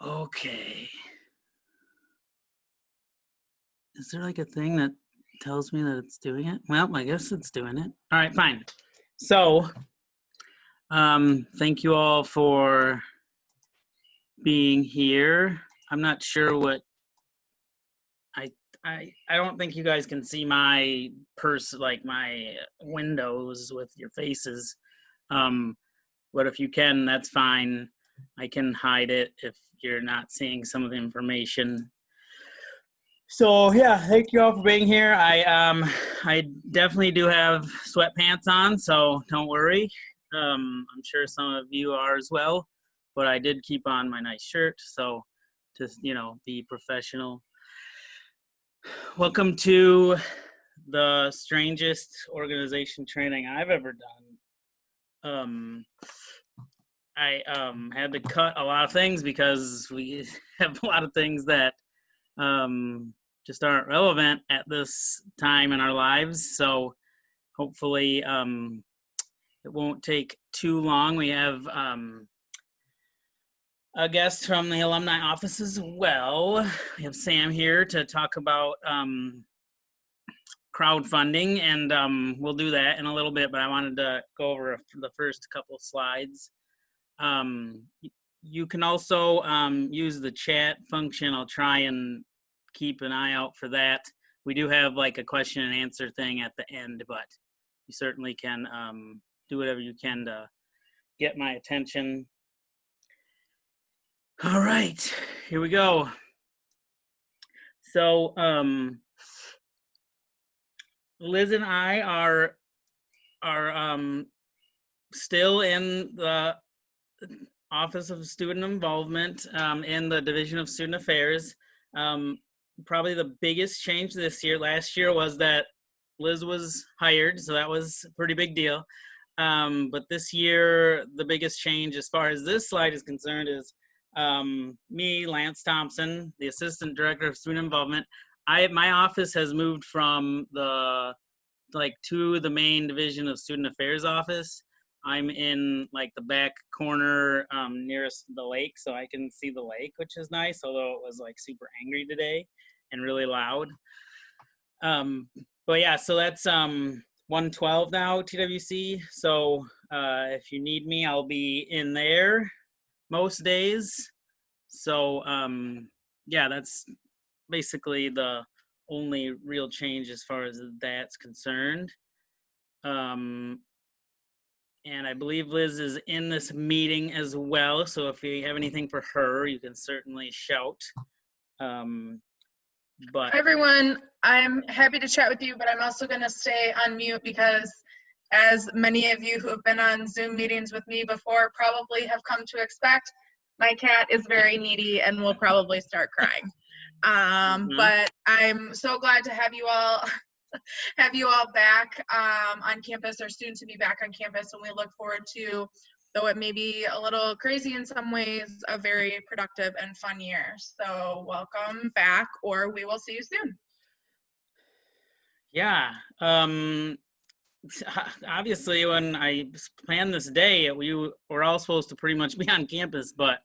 Okay. Is there like a thing that tells me that it's doing it? Well, I guess it's doing it. All right, fine. So, thank you all for being here. I'm not sure what I don't think you guys can see my like my windows with your faces. But if you can, that's fine. I can hide it if you're not seeing some of the information. So yeah, thank you all for being here. I definitely do have sweatpants on, so don't worry. I'm sure some of you are as well, but I did keep on my nice shirt, so to be professional. Welcome to the strangest organization training I've ever done. I had to cut a lot of things because we have a lot of things that just aren't relevant at this time in our lives. So hopefully it won't take too long. We have a guest from the alumni office as well. We have Sam here to talk about crowdfunding, and we'll do that in a little bit, but I wanted to go over the first couple slides. You can also use the chat function. I'll try and keep an eye out for that. We do have like a question and answer thing at the end, but you certainly can do whatever you can to get my attention. All right, here we go. So Liz and I are still in the Office of Student Involvement in the Division of Student Affairs. Probably the biggest change this year, last year, was that Liz was hired, so that was a pretty big deal. But this year, the biggest change as far as this slide is concerned is me, Lance Thompson, the Assistant Director of Student Involvement. My office has moved from to the main Division of Student Affairs office. I'm in like the back corner nearest the lake, so I can see the lake, which is nice, although it was like super angry today and really loud. But yeah, so that's 112 now, TWC. So if you need me, I'll be in there most days. So yeah, that's basically the only real change as far as that's concerned. And I believe Liz is in this meeting as well. So if you have anything for her, you can certainly shout. Hi everyone, I'm happy to chat with you, but I'm also going to stay on mute because as many of you who have been on Zoom meetings with me before probably have come to expect, my cat is very needy and will probably start crying. But I'm so glad to have you all back on campus, or soon to be back on campus, and we look forward to, though it may be a little crazy in some ways, a very productive and fun year. So welcome back, or we will see you soon. Yeah. Obviously, when I planned this day, we were all supposed to pretty much be on campus, but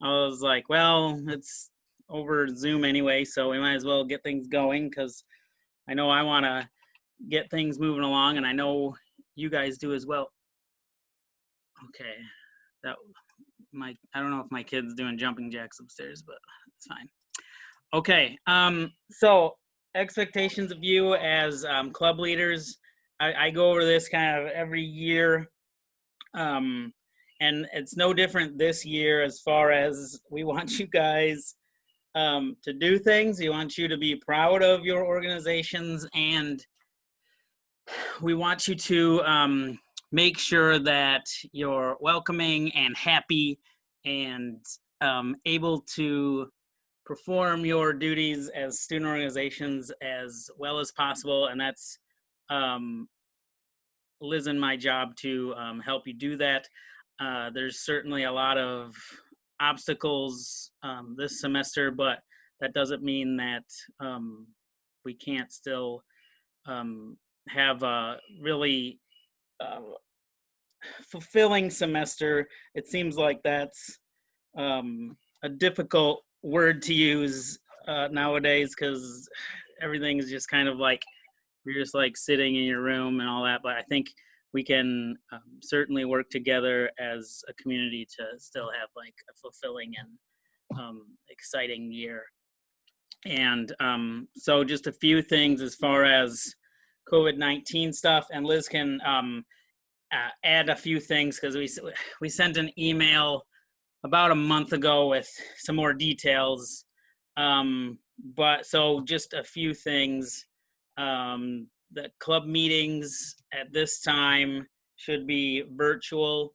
I was like, well, it's over Zoom anyway, so we might as well get things going, because I know I want to get things moving along, and I know you guys do as well. Okay, I don't know if my kid's doing jumping jacks upstairs, but it's fine. Okay, so expectations of you as club leaders. I go over this kind of every year, and it's no different this year as far as we want you guys to do things. We want you to be proud of your organizations, and we want you to make sure that you're welcoming and happy and able to perform your duties as student organizations as well as possible. And that's Liz and my job to help you do that. There's certainly a lot of obstacles this semester, but that doesn't mean that we can't still have a really fulfilling semester. It seems like that's a difficult word to use nowadays, because everything is just kind of like you're just like sitting in your room and all that. But I think we can certainly work together as a community to still have like a fulfilling and exciting year. And so just a few things as far as COVID-19 stuff, and Liz can add a few things, because we sent an email about a month ago with some more details. But so just a few things. The club meetings at this time should be virtual,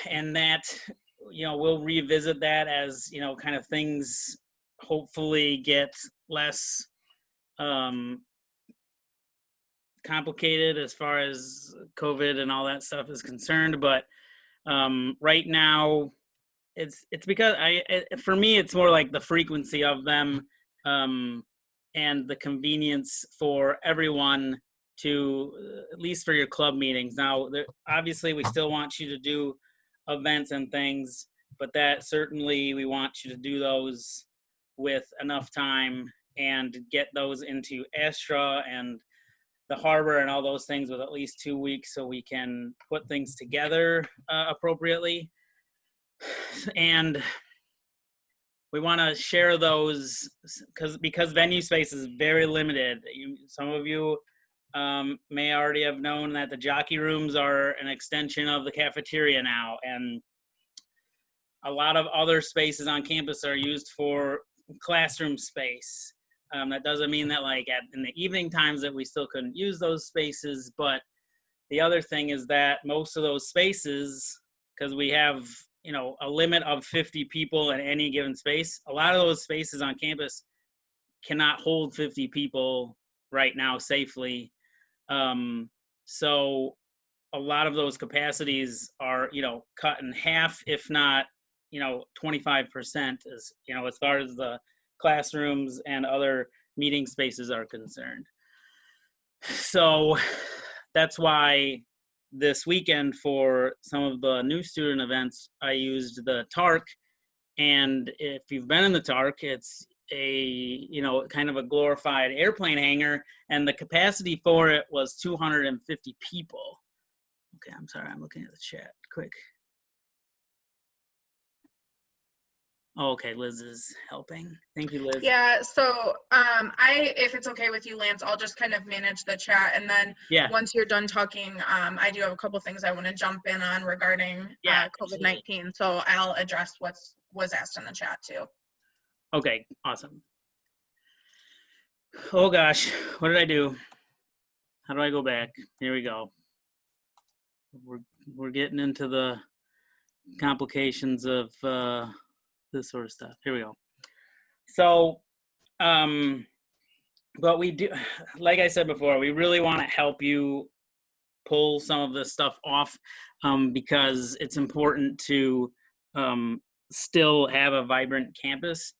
and that, we'll revisit that as, kind of things hopefully get less complicated as far as COVID and all that stuff is concerned. But right now, it's because for me, it's more like the frequency of them, and the convenience for everyone to, at least for your club meetings. Now, obviously, we still want you to do events and things, but that certainly we want you to do those with enough time and get those into Astra and the harbor and all those things with at least 2 weeks, so we can put things together appropriately. And we want to share those because venue space is very limited. Some of you may already have known that the jockey rooms are an extension of the cafeteria now, and a lot of other spaces on campus are used for classroom space. That doesn't mean that like in the evening times that we still couldn't use those spaces, but the other thing is that most of those spaces, because we have a limit of 50 people in any given space, a lot of those spaces on campus cannot hold 50 people right now safely. So a lot of those capacities are, cut in half, if not, 25%, as far as the classrooms and other meeting spaces are concerned. So that's why this weekend for some of the new student events, I used the TARC. And if you've been in the TARC, it's a, kind of a glorified airplane hangar, and the capacity for it was 250 people. Okay, I'm sorry, I'm looking at the chat quick. Oh, okay, Liz is helping. Thank you, Liz. Yeah, so if it's okay with you, Lance, I'll just kind of manage the chat, and then once you're done talking, I do have a couple things I want to jump in on regarding COVID-19. So I'll address what was asked in the chat too. Okay, awesome. Oh gosh, what did I do? How do I go back? Here we go. We're getting into the complications of this sort of stuff. Here we go. So, but we do, like I said before, we really want to help you pull some of this stuff off, because it's important to still have a vibrant campus.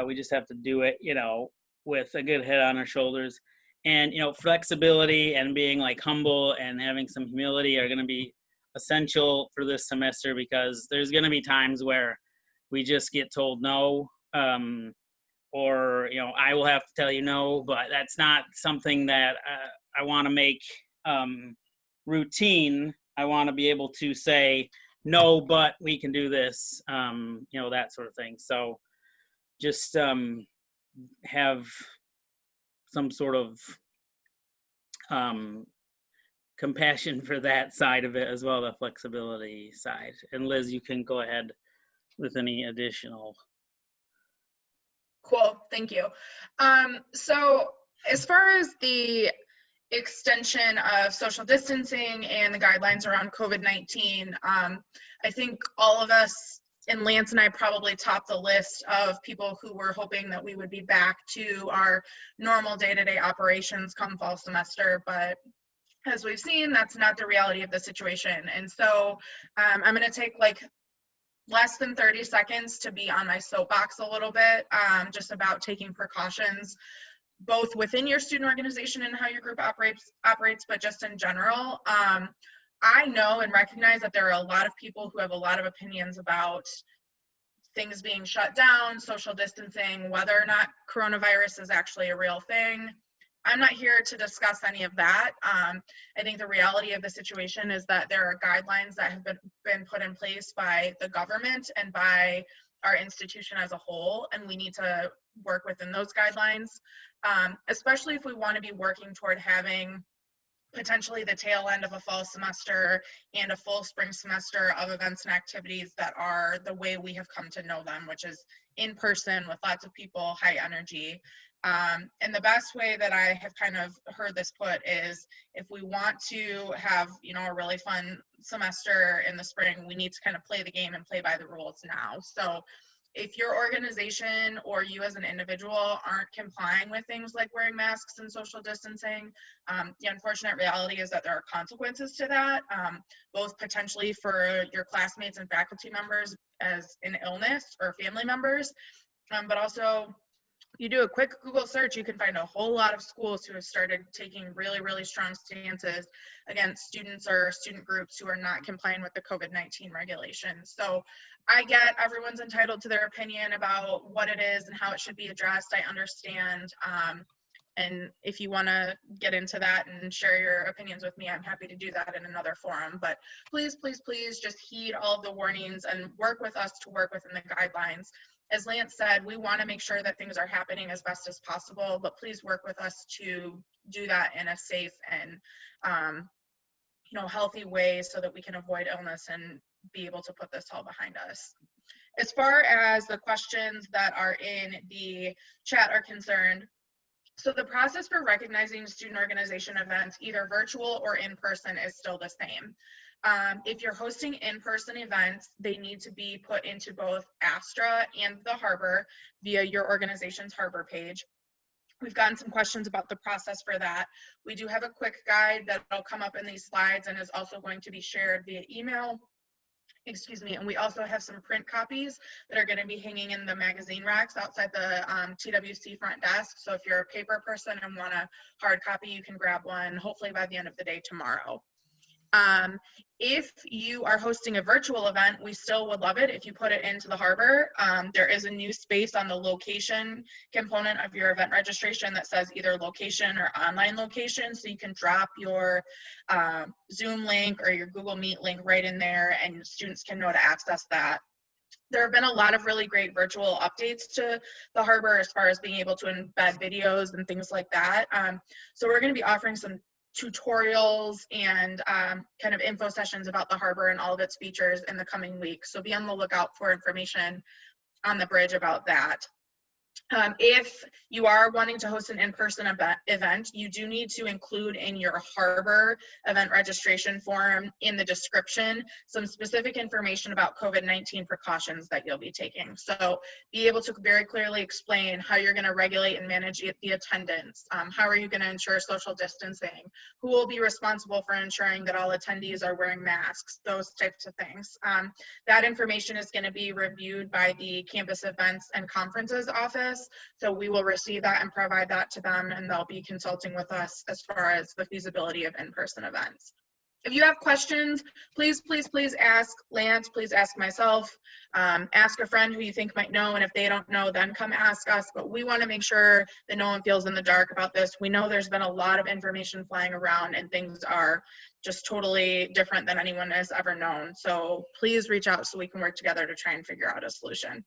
We just have to do it, with a good head on our shoulders. And, flexibility and being like humble and having some humility are going to be essential for this semester, because there's going to be times where we just get told no, or, I will have to tell you no, but that's not something that I want to make routine. I want to be able to say, no, but we can do this, that sort of thing. So just have some sort of compassion for that side of it as well, the flexibility side. And Liz, you can go ahead with any additional. Cool, thank you. So as far as the extension of social distancing and the guidelines around COVID-19, I think all of us, and Lance and I probably top the list of people who were hoping that we would be back to our normal day-to-day operations come fall semester, but as we've seen, that's not the reality of the situation. And so I'm going to take like less than 30 seconds to be on my soapbox a little bit, just about taking precautions, both within your student organization and how your group operates, but just in general. I know and recognize that there are a lot of people who have a lot of opinions about things being shut down, social distancing, whether or not coronavirus is actually a real thing. I'm not here to discuss any of that. I think the reality of the situation is that there are guidelines that have been put in place by the government and by our institution as a whole, and we need to work within those guidelines, especially if we want to be working toward having potentially the tail end of a fall semester and a full spring semester of events and activities that are the way we have come to know them, which is in person with lots of people, high energy. And the best way that I have kind of heard this put is if we want to have, you know, a really fun semester in the spring, we need to kind of play the game and play by the rules now. So if your organization or you as an individual aren't complying with things like wearing masks and social distancing, the unfortunate reality is that there are consequences to that, both potentially for your classmates and faculty members as an illness or family members, but also you do a quick Google search, you can find a whole lot of schools who have started taking really, really strong stances against students or student groups who are not complying with the COVID-19 regulations. So I get everyone's entitled to their opinion about what it is and how it should be addressed. I understand. And if you want to get into that and share your opinions with me, I'm happy to do that in another forum. But please, please, please just heed all of the warnings and work with us to work within the guidelines. As Lance said, we want to make sure that things are happening as best as possible, but please work with us to do that in a safe and you know, healthy way so that we can avoid illness and be able to put this all behind us. As far as the questions that are in the chat are concerned, so the process for recognizing student organization events, either virtual or in person, is still the same. If you're hosting in-person events, they need to be put into both Astra and the Harbor via your organization's Harbor page. We've gotten some questions about the process for that. We do have a quick guide that will come up in these slides and is also going to be shared via email. Excuse me, and we also have some print copies that are going to be hanging in the magazine racks outside the TWC front desk. So if you're a paper person and want a hard copy, you can grab one hopefully by the end of the day tomorrow. If you are hosting a virtual event, we still would love it if you put it into the Harbor. There is a new space on the location component of your event registration that says either location or online location, so you can drop your Zoom link or your Google Meet link right in there and students can know to access that. There have been a lot of really great virtual updates to the Harbor as far as being able to embed videos and things like that. So we're going to be offering some tutorials and kind of info sessions about the Harbor and all of its features in the coming weeks. So be on the lookout for information on the bridge about that. If you are wanting to host an in-person event, you do need to include in your Harbor event registration form in the description some specific information about COVID-19 precautions that you'll be taking. So be able to very clearly explain how you're going to regulate and manage the attendance, how are you going to ensure social distancing, who will be responsible for ensuring that all attendees are wearing masks, those types of things. That information is going to be reviewed by the campus events and conferences office. So we will receive that and provide that to them, and they'll be consulting with us as far as the feasibility of in-person events. If you have questions, please, please, please ask Lance, please ask myself, ask a friend who you think might know, and if they don't know, then come ask us. But we want to make sure that no one feels in the dark about this. We know there's been a lot of information flying around and things are just totally different than anyone has ever known. So please reach out so we can work together to try and figure out a solution.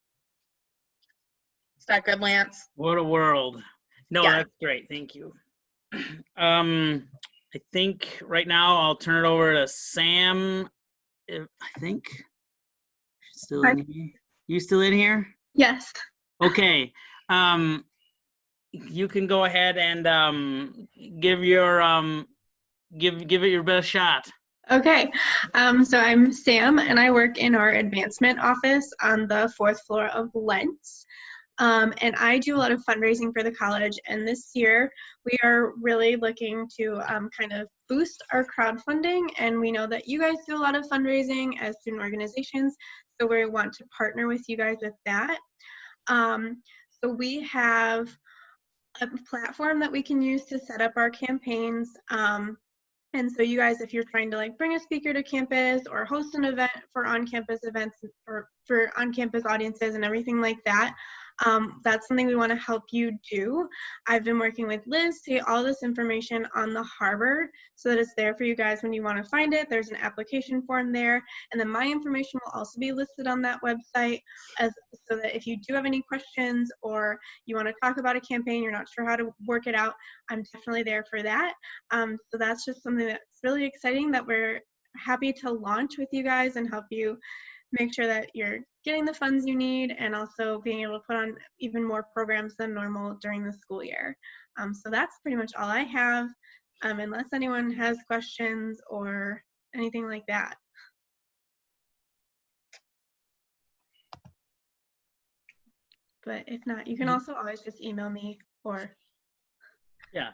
Is that good, Lance? What a world. No, Yeah. That's great. Thank you. I think right now I'll turn it over to Sam. I think she's still in here. You still in here? Yes. Okay. You can go ahead and give your give it your best shot. Okay. So I'm Sam, and I work in our advancement office on the 4th floor of Lentz. And I do a lot of fundraising for the college, and this year we are really looking to kind of boost our crowdfunding, and we know that you guys do a lot of fundraising as student organizations, so we want to partner with you guys with that. So we have a platform that we can use to set up our campaigns, And so you guys, if you're trying to like bring a speaker to campus or host an event for on-campus events or for on-campus audiences and everything like that, that's something we want to help you do. I've been working with Liz to get all this information on the harbor so that it's there for you guys when you want to find it. There's an application form there, and then my information will also be listed on that website so that if you do have any questions or you want to talk about a campaign, you're not sure how to work it out, I'm definitely there for that. So that's just something that's really exciting that we're happy to launch with you guys and help you make sure that you're getting the funds you need and also being able to put on even more programs than normal during the school year. So that's pretty much all I have, unless anyone has questions or anything like that. But if not, you can also always just email me or. Yeah.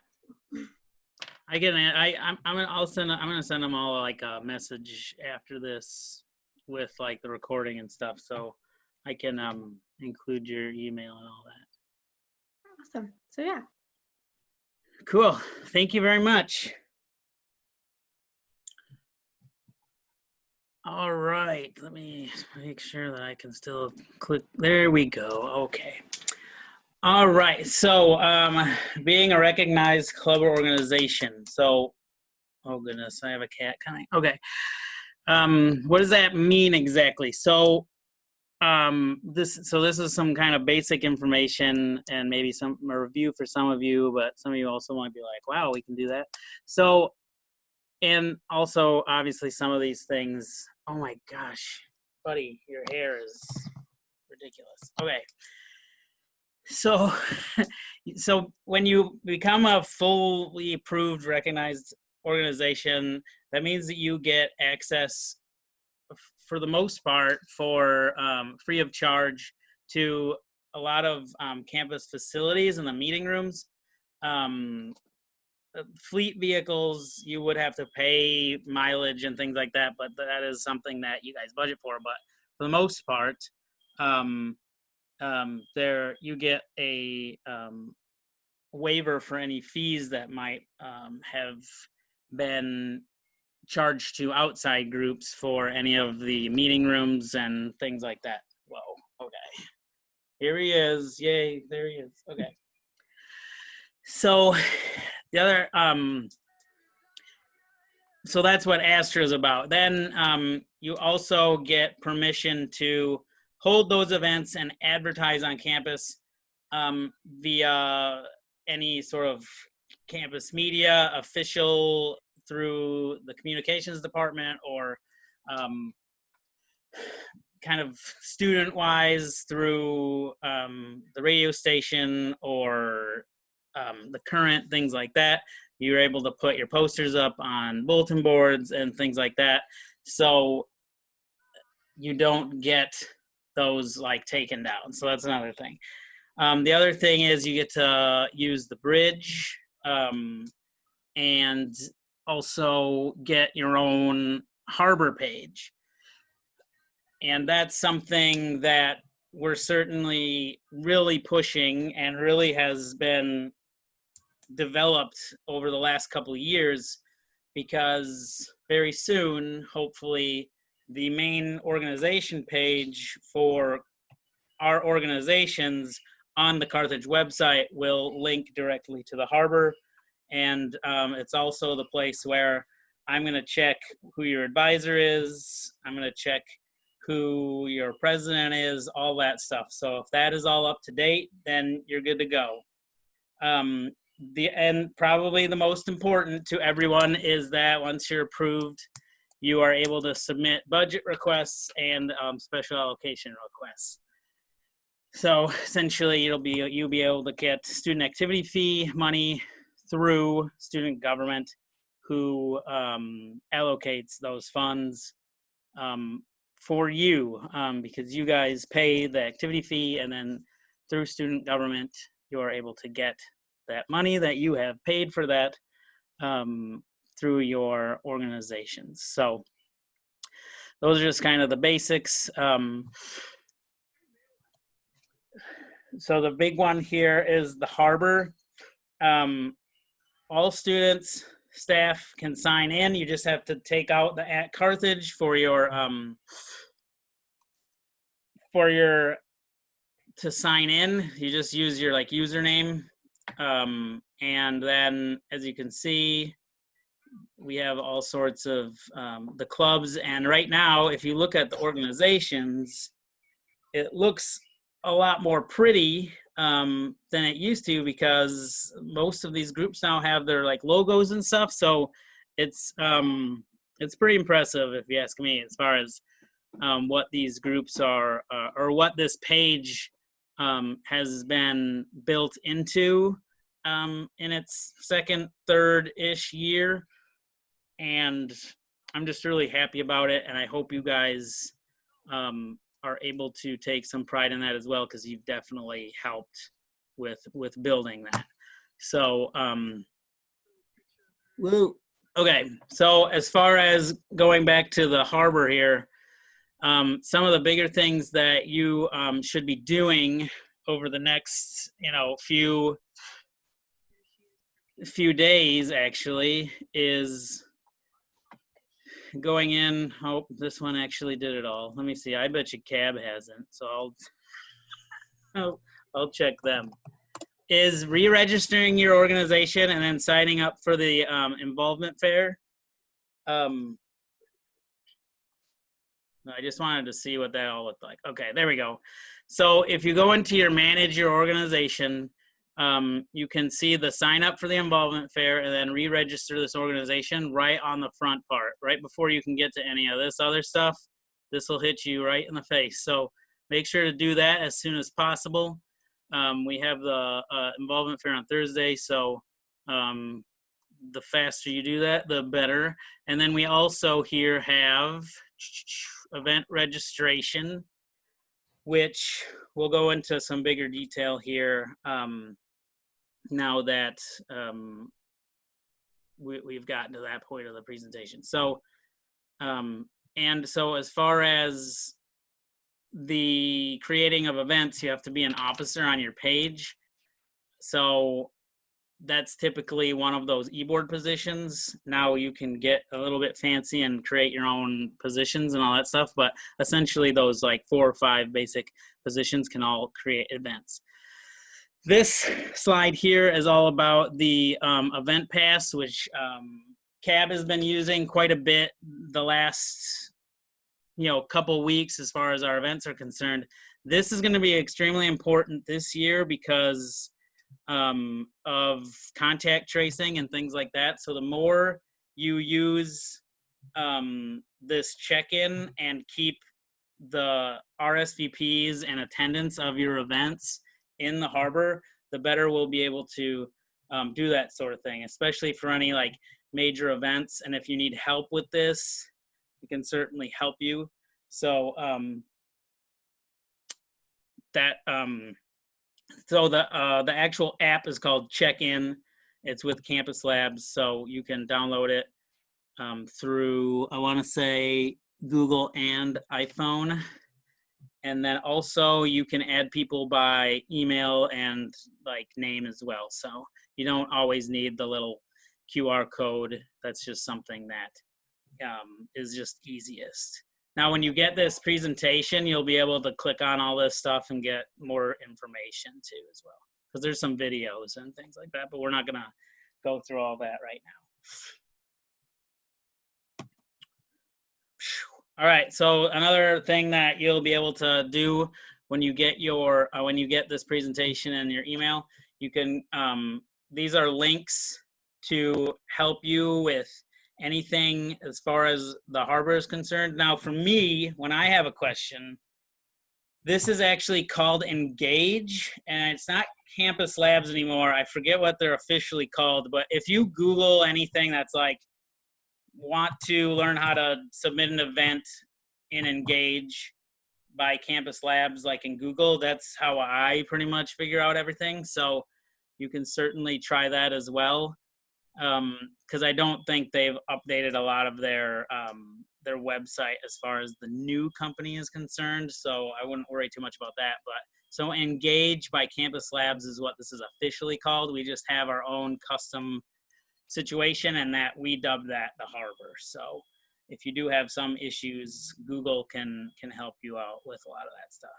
I get it. I'm gonna send them all like a message after this with like the recording and stuff, so I can include your email and all that. Awesome. So yeah. Cool. Thank you very much. All right, let me make sure that I can still click. There we go. Okay. All right. So, being a recognized club or organization. So, oh goodness, I have a cat coming. Okay. What does that mean exactly? So, this is some kind of basic information and maybe a review for some of you, but some of you also might be like, wow, we can do that. So, and also obviously some of these things, oh my gosh, buddy, your hair is ridiculous. Okay. So, so when you become a fully approved, recognized organization, that means that you get access, for the most part, for free of charge to a lot of campus facilities and the meeting rooms. Fleet vehicles, you would have to pay mileage and things like that, but that is something that you guys budget for. But for the most part, there you get a waiver for any fees that might have been charged to outside groups for any of the meeting rooms and things like that. Whoa, okay. Here he is. Yay, there he is. Okay. So the other, so that's what Astra is about. Then you also get permission to hold those events and advertise on campus via any sort of campus media, official through the communications department, or kind of student-wise through the radio station or the current, things like that. You're able to put your posters up on bulletin boards and things like that. So you don't get those like taken down. So that's another thing. The other thing is you get to use the bridge and also get your own harbor page. And that's something that we're certainly really pushing and really has been developed over the last couple of years, because very soon, hopefully, the main organization page for our organizations on the Carthage website will link directly to the harbor. And it's also the place where I'm going to check who your advisor is. I'm going to check who your president is, all that stuff. So if that is all up to date, then you're good to go. And probably the most important to everyone is that once you're approved, you are able to submit budget requests and special allocation requests. So essentially, you'll be able to get student activity fee money through student government, who allocates those funds for you, because you guys pay the activity fee, and then through student government, you are able to get that money that you have paid for that through your organizations. So those are just kind of the basics. So the big one here is the harbor. All students staff can sign in. You just have to take out the @Carthage for your to sign in. You just use your like username, and then as you can see, we have all sorts of the clubs. And right now, if you look at the organizations, it looks a lot more pretty than it used to, because most of these groups now have their like logos and stuff. So it's pretty impressive, if you ask me, as far as what these groups are, or what this page has been built into in its second, third-ish year. And I'm just really happy about it, and I hope you guys are able to take some pride in that as well, because you've definitely helped with building that. So woo. Okay, so as far as going back to the harbor here, some of the bigger things that you should be doing over the next few days actually is going in. Oh, this one actually did it all. Let me see. I bet you Cab hasn't, so I'll check them. Is re-registering your organization and then signing up for the involvement fair. I just wanted to see what that all looked like. Okay, there we go. So if you go into your manage your organization, you can see the sign up for the involvement fair and then re-register this organization right on the front part, right before you can get to any of this other stuff. This will hit you right in the face. So make sure to do that as soon as possible. We have the involvement fair on Thursday, so the faster you do that, the better. And then we also here have event registration, which we'll go into some bigger detail here now that we've gotten to that point of the presentation. So, and so as far as the creating of events, you have to be an officer on your page. So that's typically one of those e-board positions. Now you can get a little bit fancy and create your own positions and all that stuff, but essentially those like 4 or 5 basic positions can all create events. This slide here is all about the event pass, which CAB has been using quite a bit the last couple weeks as far as our events are concerned. This is going to be extremely important this year because of contact tracing and things like that. So the more you use this check-in and keep the RSVPs and attendance of your events in the harbor, the better we'll be able to do that sort of thing, especially for any like major events. And if you need help with this, we can certainly help you. So so the actual app is called Check-In. It's with Campus Labs, so you can download it through, I want to say, Google and iPhone. And then also you can add people by email and like name as well. So you don't always need the little QR code. That's just something that is just easiest. Now, when you get this presentation, you'll be able to click on all this stuff and get more information too as well. Because there's some videos and things like that, but we're not gonna go through all that right now. All right, so another thing that you'll be able to do when you get your when you get this presentation in your email, you can these are links to help you with anything as far as the harbor is concerned. Now, for me, when I have a question, this is actually called Engage, and it's not Campus Labs anymore. I forget what they're officially called, but if you Google anything that's like, want to learn how to submit an event in Engage by Campus Labs, like in Google, that's how I pretty much figure out everything. So you can certainly try that as well. Because I don't think they've updated a lot of their website as far as the new company is concerned, so I wouldn't worry too much about that. But so Engage by Campus Labs is what this is officially called. We just have our own custom situation, and that we dubbed that the harbor. So if you do have some issues, Google can help you out with a lot of that stuff.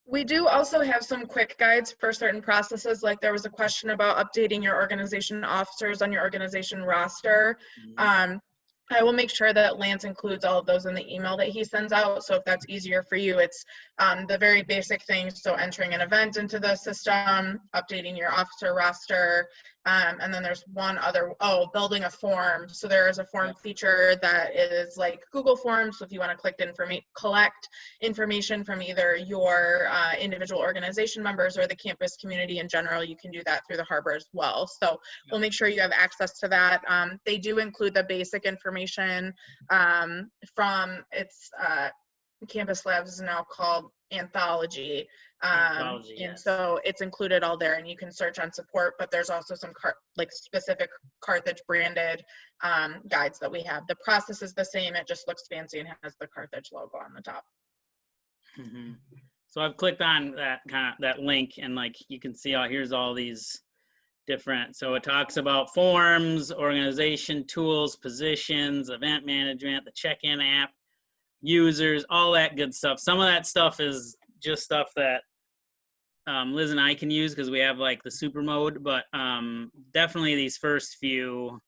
We do also have some quick guides for certain processes. Like there was a question about updating your organization officers on your organization roster. I will make sure that Lance includes all of those in the email that he sends out. So if that's easier for you, it's the very basic things. So entering an event into the system, updating your officer roster, and then there's one other, building a form. So there is a form feature that is like Google Forms. So if you want to collect information from either your individual organization members or the campus community in general, you can do that through the harbor as well. So we'll make sure you have access to that. They do include the basic information from its Campus Labs is now called Anthology. And so it's included all there, and you can search on support, but there's also some specific Carthage branded guides that we have. The process is the same, it just looks fancy and has the Carthage logo on the top. So I've clicked on that link, and like you can see, here's all these different, so it talks about forms, organization tools, positions, event management, the check-in app, users, all that good stuff. Some of that stuff is just stuff that Liz and I can use because we have like the super mode, but definitely these first few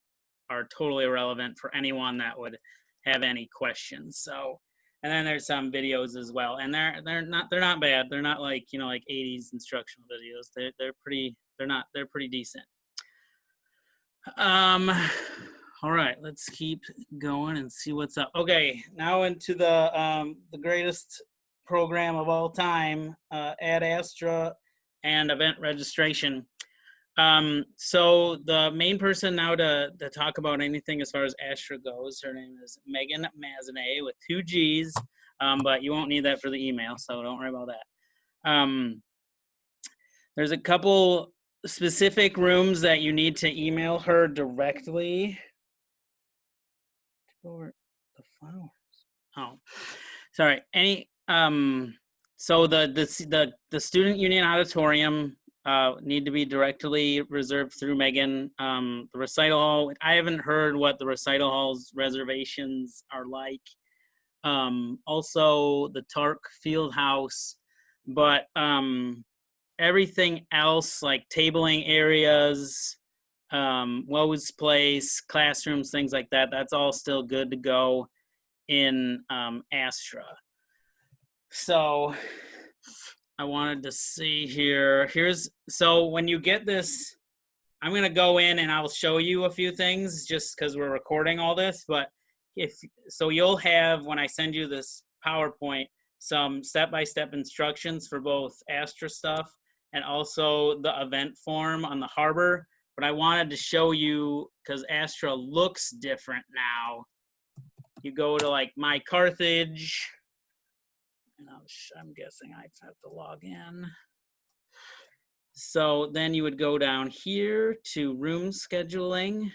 are totally irrelevant for anyone that would have any questions. So, and then there's some videos as well, and they're not bad. They're not like, you know, like 80s instructional videos. They're pretty decent. All right, let's keep going and see what's up. Okay, now into the greatest program of all time, Ad Astra and event registration. So the main person now to talk about anything as far as Astra goes, her name is Megan Mazanet with 2 G's, but you won't need that for the email, so don't worry about that. There's a couple specific rooms that you need to email her directly. Or the flowers. Oh, sorry. So the student union auditorium need to be directly reserved through Megan. The recital hall, I haven't heard what the recital hall's reservations are like. Also the Tark Field House, but everything else like tabling areas, Woe's Place, classrooms, things like that, that's all still good to go in Astra. So I wanted to see here. So when you get this, I'm going to go in and I'll show you a few things just because we're recording all this. But you'll have, when I send you this PowerPoint, some step-by-step instructions for both Astra stuff and also the event form on the harbor. But I wanted to show you, because Astra looks different now. You go to like My Carthage, and I'm guessing I have to log in. So then you would go down here to room scheduling.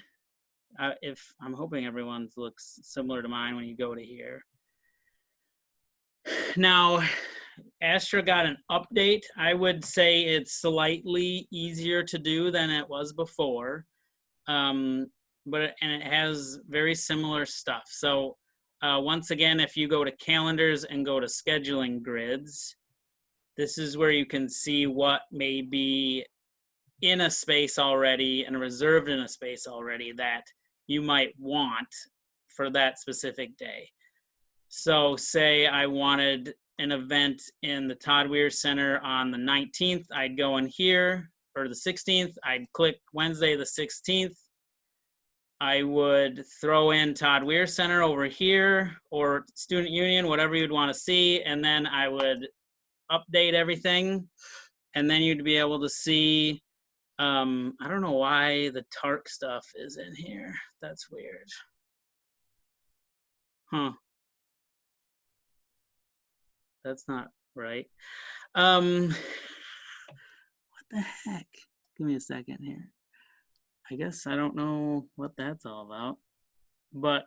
I'm hoping everyone's looks similar to mine when you go to here. Now, Astra got an update. I would say it's slightly easier to do than it was before, and it has very similar stuff. So once again, if you go to calendars and go to scheduling grids, this is where you can see what may be in a space already and reserved in a space already that you might want for that specific day. So say I wanted an event in the Todd Weir Center on the 19th, I'd go in here, or the 16th, I'd click Wednesday the 16th. I would throw in Todd Weir Center over here, or Student Union, whatever you'd want to see, and then I would update everything, and then you'd be able to see, I don't know why the TARC stuff is in here. That's weird. Huh. That's not right. What the heck? Give me a second here. I guess I don't know what that's all about. But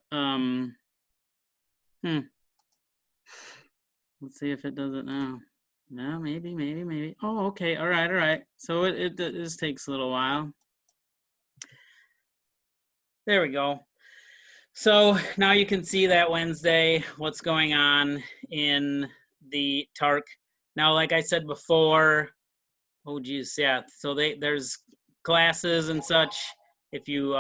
let's see if it does it now. No, maybe. Oh, okay. All right. So it just takes a little while. There we go. So now you can see that Wednesday, what's going on in the TARC. Now, like I said before, oh geez, yeah. So there's classes and such. If you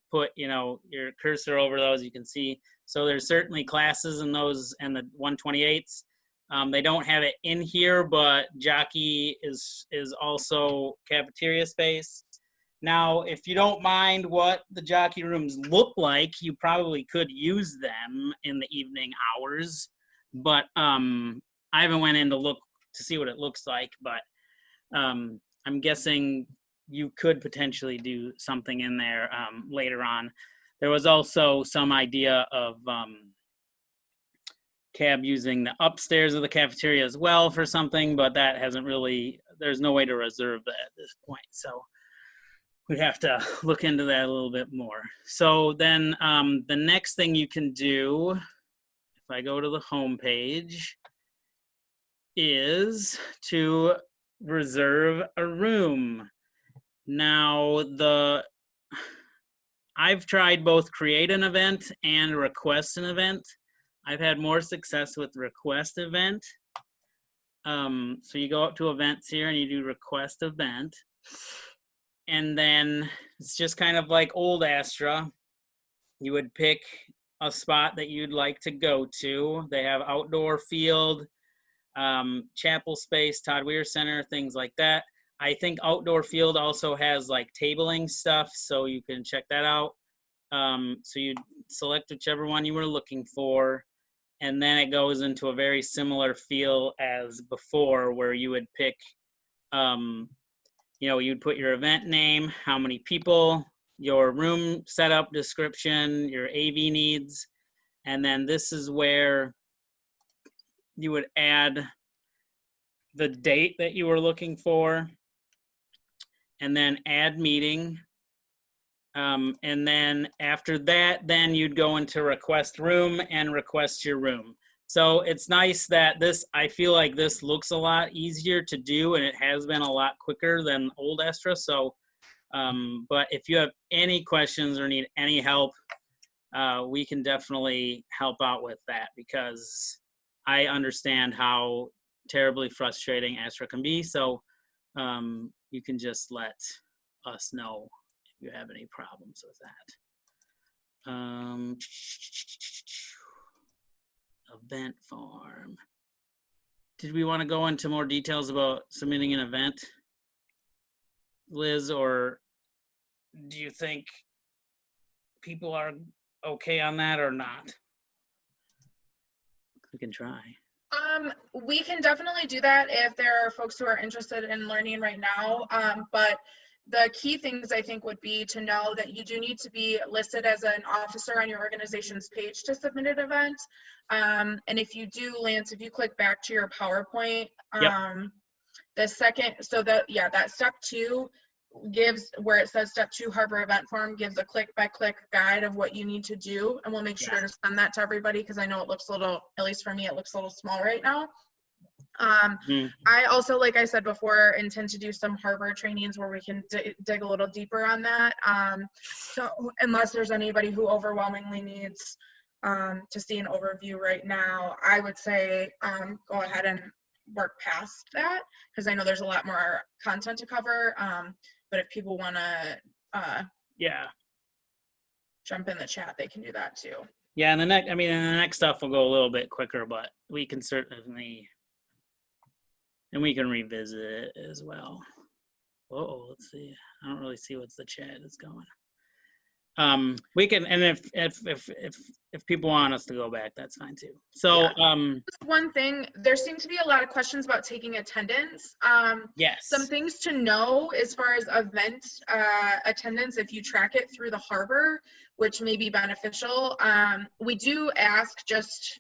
put, your cursor over those, you can see. So there's certainly classes in those and the 128s. They don't have it in here, but jockey is also cafeteria space. Now, if you don't mind what the jockey rooms look like, you probably could use them in the evening hours. But I haven't went in to look to see what it looks like, but I'm guessing you could potentially do something in there later on. There was also some idea of CAB using the upstairs of the cafeteria as well for something, but that hasn't really, there's no way to reserve that at this point. So we'd have to look into that a little bit more. So then the next thing you can do, if I go to the home page, is to reserve a room. Now, I've tried both create an event and request an event. I've had more success with request event. So you go up to events here and you do request event. And then it's just kind of like old Astra. You would pick a spot that you'd like to go to. They have outdoor field, chapel space, Todd Weir Center, things like that. I think outdoor field also has like tabling stuff, so you can check that out. So you select whichever one you were looking for, and then it goes into a very similar feel as before, where you would pick, you'd put your event name, how many people, your room setup description, your AV needs, and then this is where you would add the date that you were looking for, and then add meeting. And then after that, then you'd go into request room and request your room. So it's nice that I feel like this looks a lot easier to do, and it has been a lot quicker than old Astra. So, but if you have any questions or need any help, we can definitely help out with that, because I understand how terribly frustrating Astra can be. So you can just let us know if you have any problems with that. Event form. Did we want to go into more details about submitting an event, Liz, or do you think people are okay on that or not? We can try. We can definitely do that if there are folks who are interested in learning right now. But the key things I think would be to know that you do need to be listed as an officer on your organization's page to submit an event. And if you do, Lance, if you click back to your PowerPoint, the second, that step 2 gives, where it says step 2 Harbor event form, gives a click-by-click guide of what you need to do, and we'll make sure to send that to everybody, because I know it looks a little, at least for me, it looks a little small right now. I also, like I said before, intend to do some Harbor trainings where we can dig a little deeper on that. So unless there's anybody who overwhelmingly needs to see an overview right now, I would say go ahead and work past that, because I know there's a lot more content to cover. But if people want to jump in the chat, they can do that too. Yeah, and the next stuff will go a little bit quicker, but we can certainly, and we can revisit it as well. Let's see. I don't really see what's the chat is going. We can, and if people want us to go back, that's fine too. So one thing, there seem to be a lot of questions about taking attendance. Yes. Some things to know as far as event attendance, if you track it through the Harbor, which may be beneficial. We do ask, just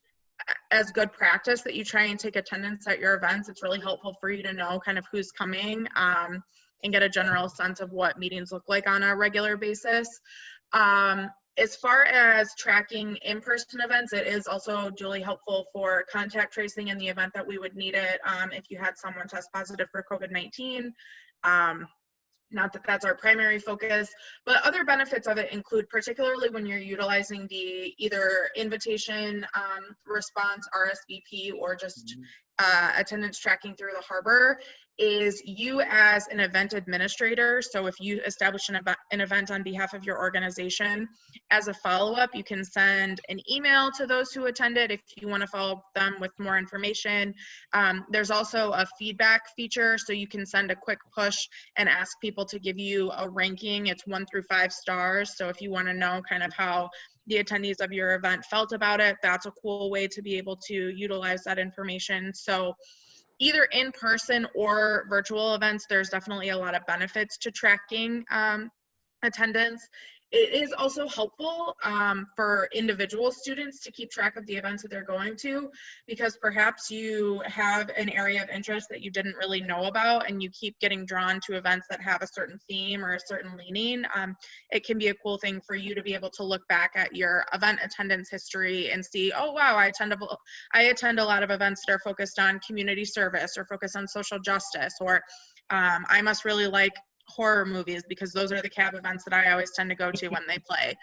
as good practice, that you try and take attendance at your events. It's really helpful for you to know kind of who's coming and get a general sense of what meetings look like on a regular basis. As far as tracking in-person events, it is also duly helpful for contact tracing in the event that we would need it if you had someone test positive for COVID-19. Not that that's our primary focus, but other benefits of it include, particularly when you're utilizing the either invitation response, RSVP, or just attendance tracking through the harbor, is you as an event administrator. So if you establish an event on behalf of your organization, as a follow-up, you can send an email to those who attended if you want to follow them with more information. There's also a feedback feature, so you can send a quick push and ask people to give you a ranking. It's 1 through 5 stars. So if you want to know kind of how the attendees of your event felt about it, that's a cool way to be able to utilize that information. So either in person or virtual events, there's definitely a lot of benefits to tracking attendance. It is also helpful for individual students to keep track of the events that they're going to, because perhaps you have an area of interest that you didn't really know about and you keep getting drawn to events that have a certain theme or a certain leaning. It can be a cool thing for you to be able to look back at your event attendance history and see, oh wow, I attend a lot of events that are focused on community service or focused on social justice, or I must really like horror movies because those are the cab events that I always tend to go to when they play.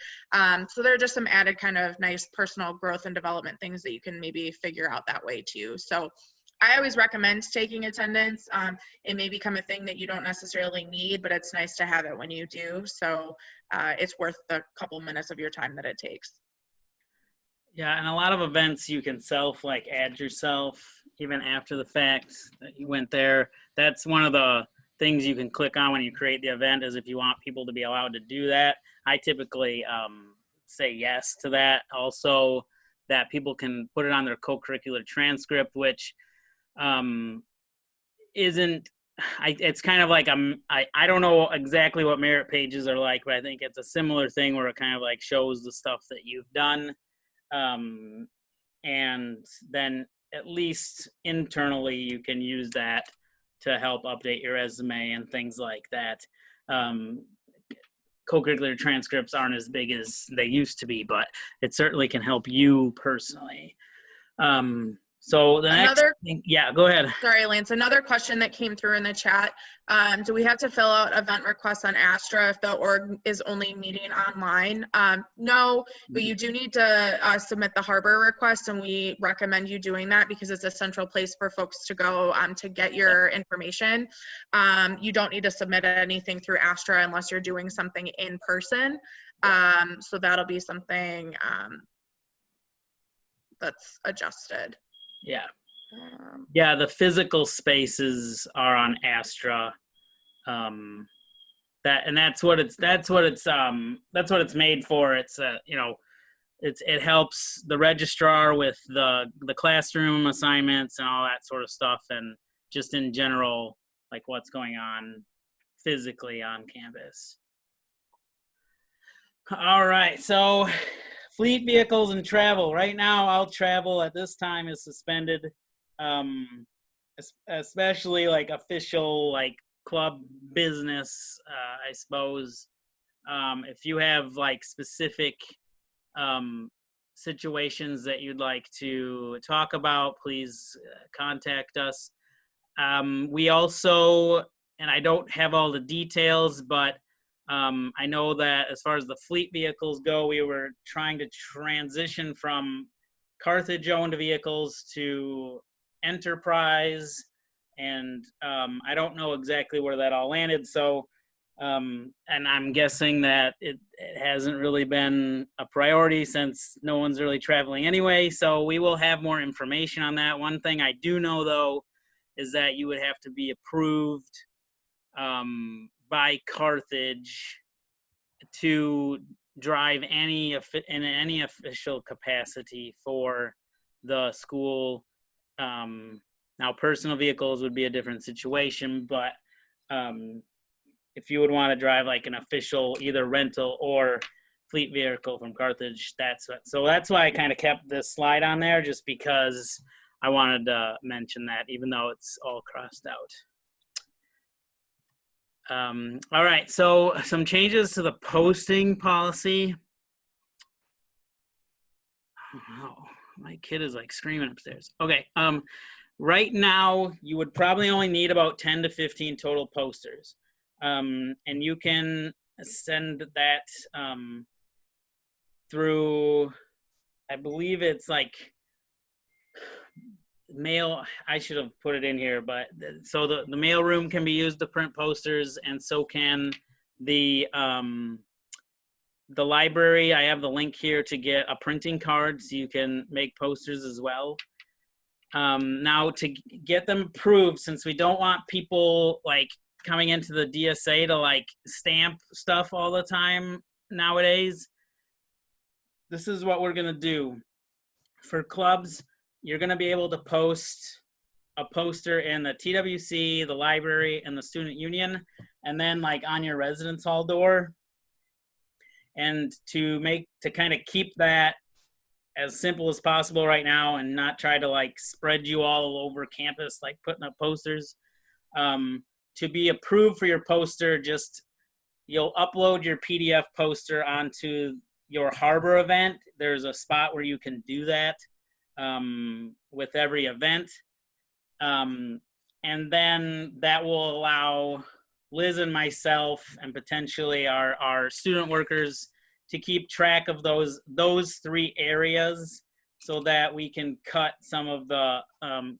So there are just some added kind of nice personal growth and development things that you can maybe figure out that way too. So I always recommend taking attendance. It may become a thing that you don't necessarily need, but it's nice to have it when you do. So it's worth the couple minutes of your time that it takes. Yeah, and a lot of events you can add yourself even after the fact that you went there. That's one of the things you can click on when you create the event, is if you want people to be allowed to do that. I typically say yes to that. Also, that people can put it on their co-curricular transcript, which it's kind of like I don't know exactly what merit pages are like, but I think it's a similar thing where it kind of like shows the stuff that you've done. And then at least internally you can use that to help update your resume and things like that. Co-curricular transcripts aren't as big as they used to be, but it certainly can help you personally. So the next thing, yeah, go ahead. Sorry, Lance, another question that came through in the chat. Do we have to fill out event requests on Astra if the org is only meeting online? No, but you do need to submit the harbor request, and we recommend you doing that because it's a central place for folks to go to get your information. You don't need to submit anything through Astra unless you're doing something in person. So that'll be something that's adjusted. Yeah. Yeah, the physical spaces are on Astra. That's what it's made for. It's it helps the registrar with the classroom assignments and all that sort of stuff, and just in general, like what's going on physically on campus. All right, so fleet vehicles and travel. Right now, all travel at this time is suspended, especially like official, like club business, I suppose. If you have like specific situations that you'd like to talk about, please contact us. We also, and I don't have all the details, but I know that as far as the fleet vehicles go, we were trying to transition from Carthage-owned vehicles to Enterprise, and I don't know exactly where that all landed. So, and I'm guessing that it hasn't really been a priority since no one's really traveling anyway. So we will have more information on that. One thing I do know, though, is that you would have to be approved by Carthage to drive in any official capacity for the school. Now, personal vehicles would be a different situation, but if you would want to drive like an official either rental or fleet vehicle from Carthage, that's why I kind of kept this slide on there, just because I wanted to mention that, even though it's all crossed out. All right, so some changes to the posting policy. Oh, my kid is like screaming upstairs. Okay, right now you would probably only need about 10 to 15 total posters. And you can send that through, I believe it's like mail. I should have put it in here, but so the mail room can be used to print posters, and so can the library. I have the link here to get a printing card so you can make posters as well. Now to get them approved, since we don't want people like coming into the DSA to like stamp stuff all the time nowadays, this is what we're gonna do. For clubs, you're gonna be able to post a poster in the TWC, the library, and the student union, and then like on your residence hall door. And to kind of keep that as simple as possible right now and not try to like spread you all over campus like putting up posters, to be approved for your poster, just you'll upload your PDF poster onto your Harbor event. There's a spot where you can do that with every event, and then that will allow Liz and myself and potentially our student workers to keep track of those 3 areas so that we can cut some of the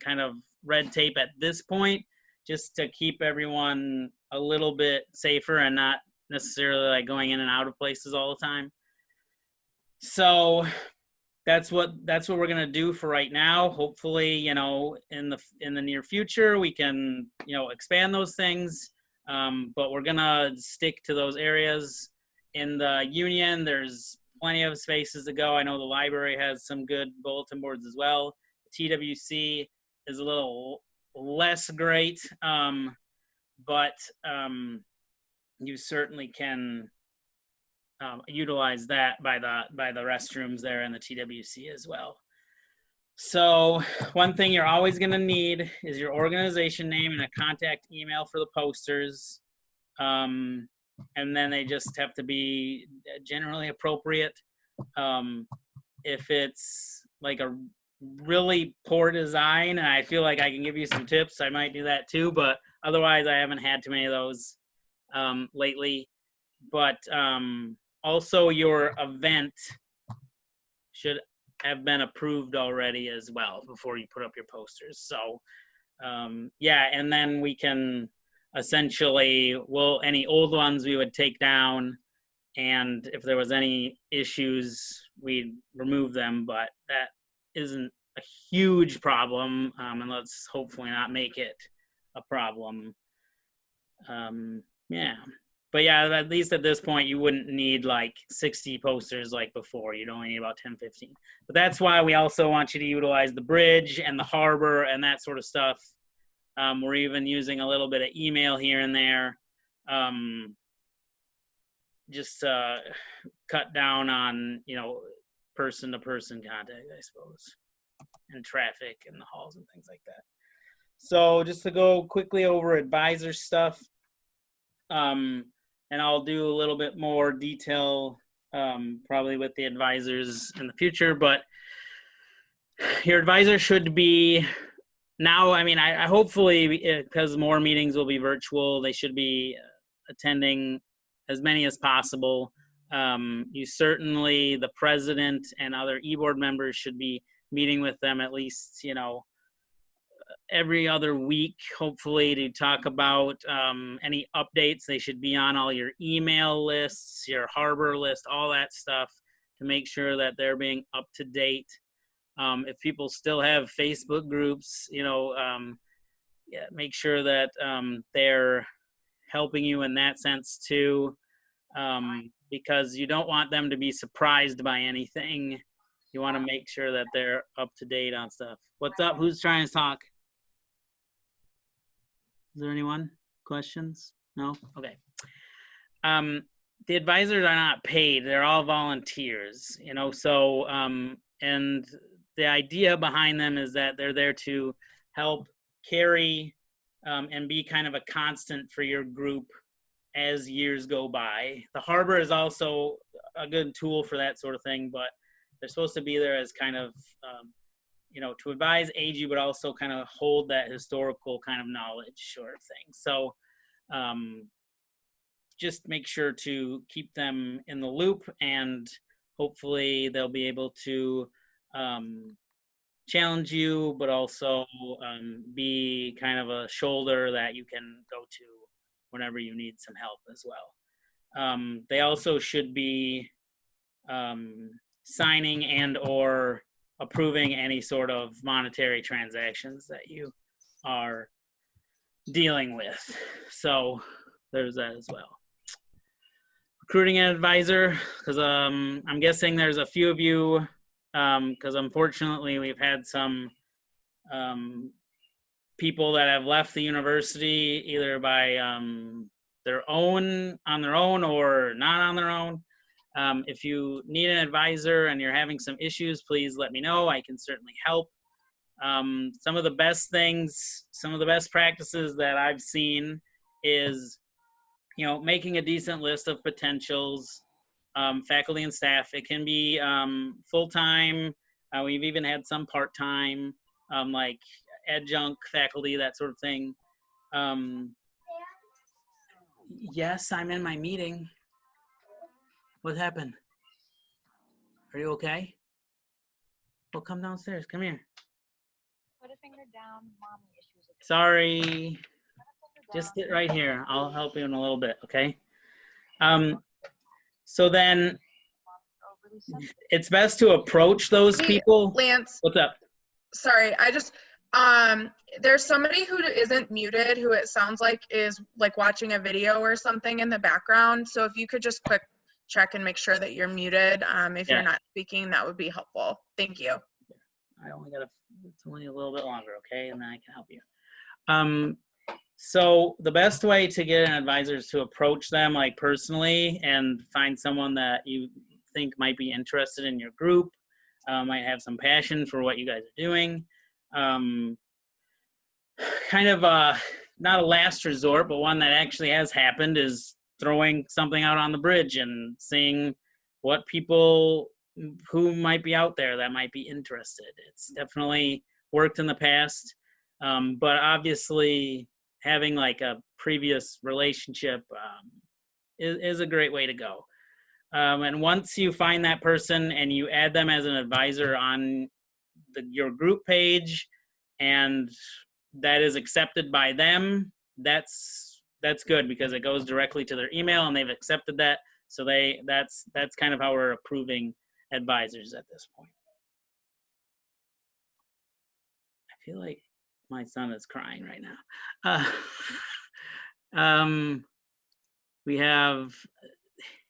kind of red tape at this point, just to keep everyone a little bit safer and not necessarily like going in and out of places all the time. So that's what we're gonna do for right now. Hopefully, in the near future, we can expand those things. But we're gonna stick to those areas. In the union, there's plenty of spaces to go. I know the library has some good bulletin boards as well. TWC is a little less great, but you certainly can utilize that by the restrooms there in the TWC as well. So one thing you're always going to need is your organization name and a contact email for the posters. And then they just have to be generally appropriate. If it's like a really poor design, and I feel like I can give you some tips, I might do that too, but otherwise I haven't had too many of those lately. But also your event should have been approved already as well before you put up your posters. So yeah, and then we can essentially, any old ones we would take down, and if there was any issues, we'd remove them, but that isn't a huge problem, and let's hopefully not make it a problem. Yeah. But yeah, at least at this point, you wouldn't need like 60 posters like before. You'd only need about 10, 15. But that's why we also want you to utilize the bridge and the harbor and that sort of stuff. We're even using a little bit of email here and there, just to cut down on, person-to-person contact, I suppose, and traffic in the halls and things like that. So just to go quickly over advisor stuff, and I'll do a little bit more detail probably with the advisors in the future, but your advisor should be now, I hopefully, because more meetings will be virtual, they should be attending as many as possible. You certainly, the president and other e-board members should be meeting with them at least, every other week, hopefully, to talk about any updates. They should be on all your email lists, your harbor list, all that stuff, to make sure that they're being up to date. If people still have Facebook groups, make sure that they're helping you in that sense too, because you don't want them to be surprised by anything. You want to make sure that they're up to date on stuff. What's up? Who's trying to talk? Is there anyone? Questions? No? Okay. The advisors are not paid. They're all volunteers, so, and the idea behind them is that they're there to help carry and be kind of a constant for your group as years go by. The harbor is also a good tool for that sort of thing, but they're supposed to be there as kind of, to advise, aid you, but also kind of hold that historical kind of knowledge sort of thing. So just make sure to keep them in the loop, and hopefully they'll be able to challenge you, but also be kind of a shoulder that you can go to whenever you need some help as well. They also should be signing and or approving any sort of monetary transactions that you are dealing with. So there's that as well. Recruiting an advisor, because I'm guessing there's a few of you, because unfortunately we've had some people that have left the university either by on their own or not on their own. If you need an advisor and you're having some issues, please let me know. I can certainly help. Some of the best things, some of the best practices that I've seen is, making a decent list of potentials, faculty and staff. It can be full-time. We've even had some part-time, like adjunct faculty, that sort of thing. Yes, I'm in my meeting. What happened? Are you okay? Well, come downstairs. Come here. Put a finger down. Mommy issues. Sorry. Just sit right here. I'll help you in a little bit, okay? So then it's best to approach those people. Lance, What's up? sorry, there's somebody who isn't muted who it sounds like is like watching a video or something in the background. So if you could just quick check and make sure that you're muted. If you're not speaking, that would be helpful. Thank you. It's only a little bit longer, okay? And then I can help you. So the best way to get an advisor is to approach them like personally and find someone that you think might be interested in your group, might have some passion for what you guys are doing. Kind of not a last resort, but one that actually has happened is throwing something out on the bridge and seeing what people who might be out there that might be interested. It's definitely worked in the past, but obviously having like a previous relationship is a great way to go. And once you find that person and you add them as an advisor on your group page, and that is accepted by them, that's good, because it goes directly to their email and they've accepted that. So that's kind of how we're approving advisors at this point. I feel like my son is crying right now. We have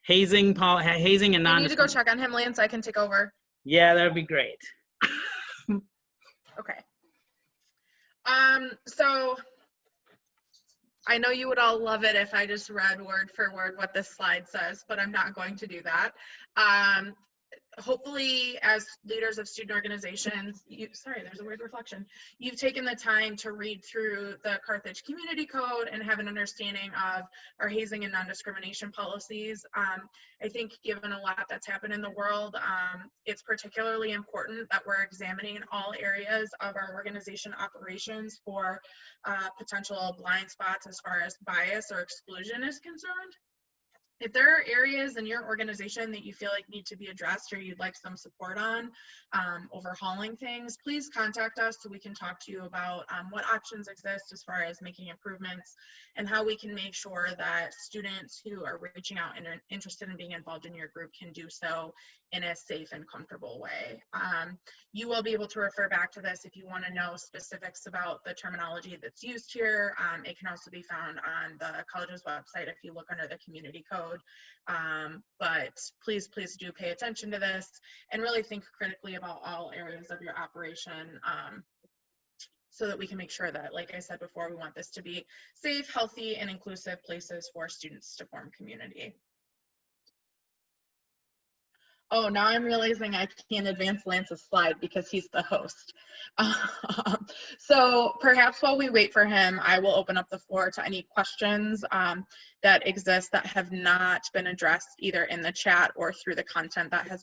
hazing and non. You need to go check on him, Lance. I can take over. Yeah, that would be great. Okay. So I know you would all love it if I just read word for word what this slide says, but I'm not going to do that. Hopefully, as leaders of student organizations, there's a weird reflection. You've taken the time to read through the Carthage Community Code and have an understanding of our hazing and non-discrimination policies. I think given a lot that's happened in the world, it's particularly important that we're examining all areas of our organization operations for potential blind spots as far as bias or exclusion is concerned. If there are areas in your organization that you feel like need to be addressed or you'd like some support on overhauling things, please contact us so we can talk to you about what options exist as far as making improvements and how we can make sure that students who are reaching out and are interested in being involved in your group can do so in a safe and comfortable way. You will be able to refer back to this if you want to know specifics about the terminology that's used here. It can also be found on the college's website if you look under the community code. But please do pay attention to this and really think critically about all areas of your operation, so that we can make sure that, like I said before, we want this to be safe, healthy, and inclusive places for students to form community. Oh, now I'm realizing I can't advance Lance's slide because he's the host. So perhaps while we wait for him, I will open up the floor to any questions that exist that have not been addressed either in the chat or through the content that has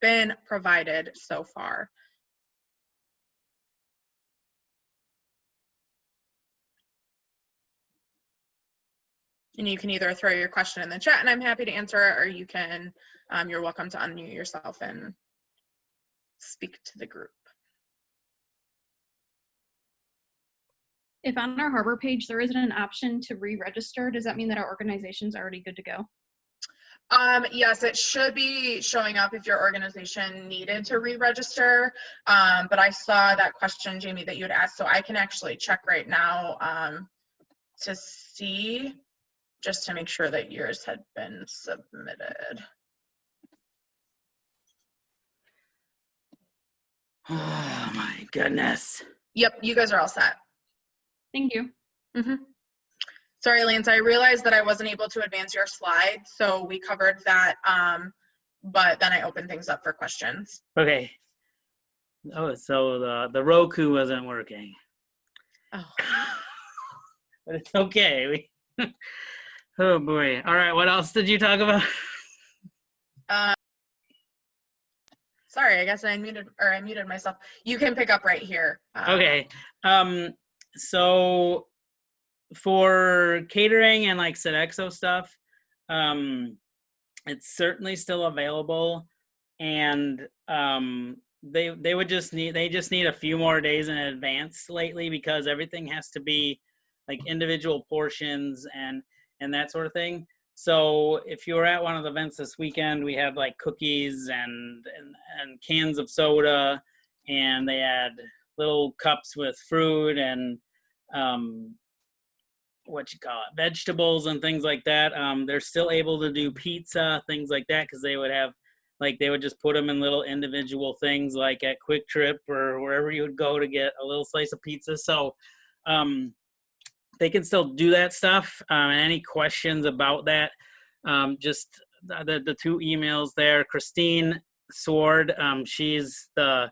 been provided so far. And you can either throw your question in the chat and I'm happy to answer it, or you can, you're welcome to unmute yourself and speak to the group. If on our Harbor page there isn't an option to re-register, does that mean that our organization's already good to go? Yes, it should be showing up if your organization needed to re-register. But I saw that question, Jamie, that you had asked, so I can actually check right now to see, just to make sure that yours had been submitted. Oh my goodness. Yep, you guys are all set. Thank you. Sorry, Lance, I realized that I wasn't able to advance your slide, so we covered that, but then I opened things up for questions. Okay. Oh, so the Roku wasn't working. Oh. But it's okay. Oh boy. All right, what else did you talk about? Sorry, I guess I muted myself. You can pick up right here. Okay. So for catering and like Sodexo stuff, it's certainly still available, and they just need a few more days in advance lately, because everything has to be like individual portions and that sort of thing. So if you were at one of the events this weekend, we had like cookies and cans of soda, and they had little cups with fruit and vegetables and things like that. They're still able to do pizza, things like that, because they would just put them in little individual things, like at Quick Trip or wherever you would go to get a little slice of pizza. So they can still do that stuff. Any questions about that, just the two emails there. Christine Sword, she's the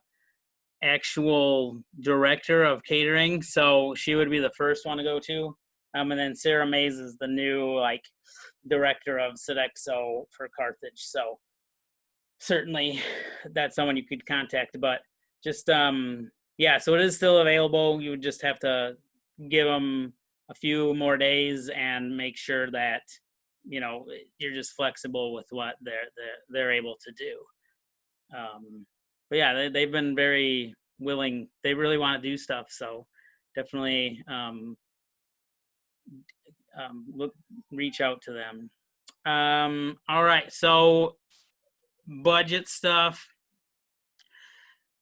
actual director of catering, so she would be the first one to go to. And then Sarah Mays is the new director of Sodexo for Carthage. So certainly that's someone you could contact. But just yeah, so it is still available. You would just have to give them a few more days and make sure that you're just flexible with what they're able to do. But yeah, they've been very willing. They really want to do stuff. So definitely reach out to them. All right, so budget stuff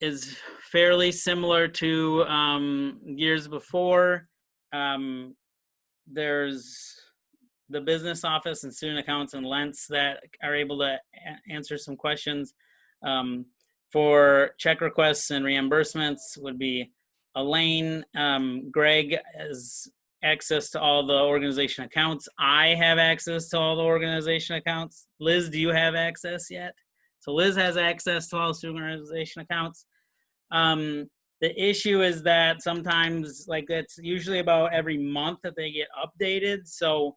is fairly similar to years before. There's the business office and student accounts and Lents that are able to answer some questions. For check requests and reimbursements would be Elaine. Greg has access to all the organization accounts. I have access to all the organization accounts. Liz, do you have access yet? So Liz has access to all the student organization accounts. The issue is that sometimes, it's usually about every month that they get updated. So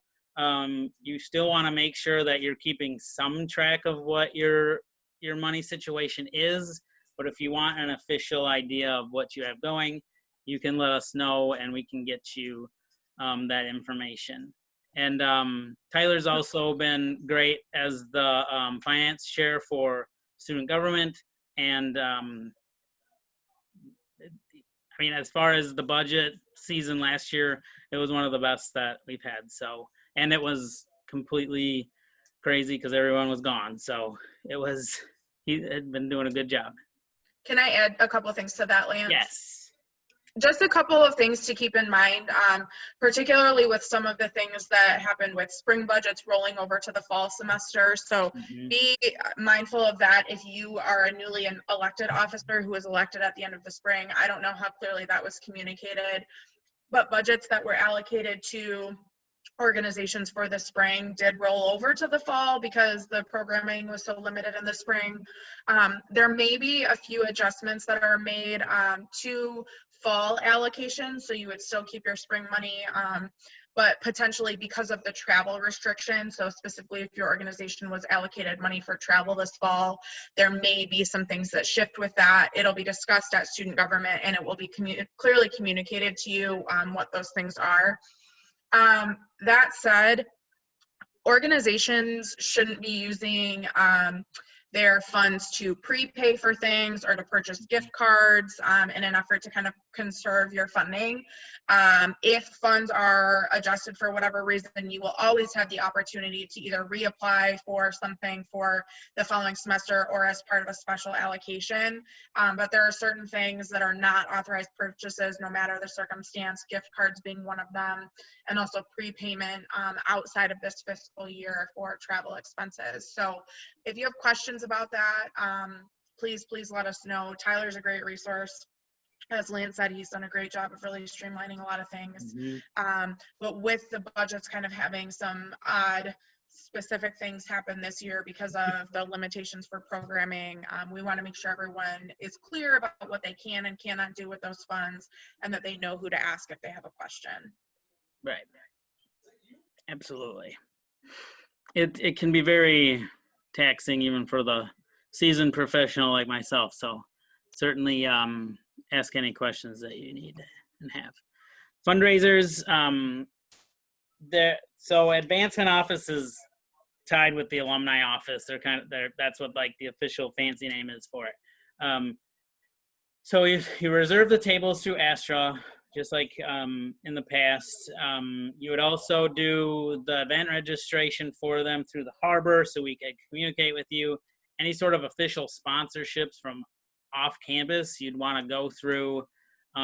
you still want to make sure that you're keeping some track of what your money situation is. But if you want an official idea of what you have going, you can let us know and we can get you that information. And Tyler's also been great as the finance chair for student government. And as far as the budget season last year, it was one of the best that we've had. So, and it was completely crazy because everyone was gone. So he had been doing a good job. Can I add a couple of things to that, Lance? Yes. Just a couple of things to keep in mind, particularly with some of the things that happened with spring budgets rolling over to the fall semester. So be mindful of that if you are a newly elected officer who was elected at the end of the spring. I don't know how clearly that was communicated, but budgets that were allocated to organizations for the spring did roll over to the fall because the programming was so limited in the spring. There may be a few adjustments that are made to fall allocations, so you would still keep your spring money, but potentially because of the travel restriction, so specifically if your organization was allocated money for travel this fall, there may be some things that shift with that. It'll be discussed at student government and it will be clearly communicated to you what those things are. That said, organizations shouldn't be using their funds to prepay for things or to purchase gift cards in an effort to kind of conserve your funding. If funds are adjusted for whatever reason, you will always have the opportunity to either reapply for something for the following semester or as part of a special allocation. But there are certain things that are not authorized purchases, no matter the circumstance, gift cards being one of them, and also prepayment outside of this fiscal year for travel expenses. So if you have questions about that, please let us know. Tyler's a great resource. As Lance said, he's done a great job of really streamlining a lot of things. But with the budgets kind of having some odd specific things happen this year because of the limitations for programming, we want to make sure everyone is clear about what they can and cannot do with those funds, and that they know who to ask if they have a question. Right. Absolutely. It can be very taxing even for the seasoned professional like myself. So certainly ask any questions that you need and have. Fundraisers, so advancement office is tied with the alumni office. That's what like the official fancy name is for it. So you reserve the tables through Astra, just like in the past. You would also do the event registration for them through the harbor so we could communicate with you. Any sort of official sponsorships from off campus, you'd want to go through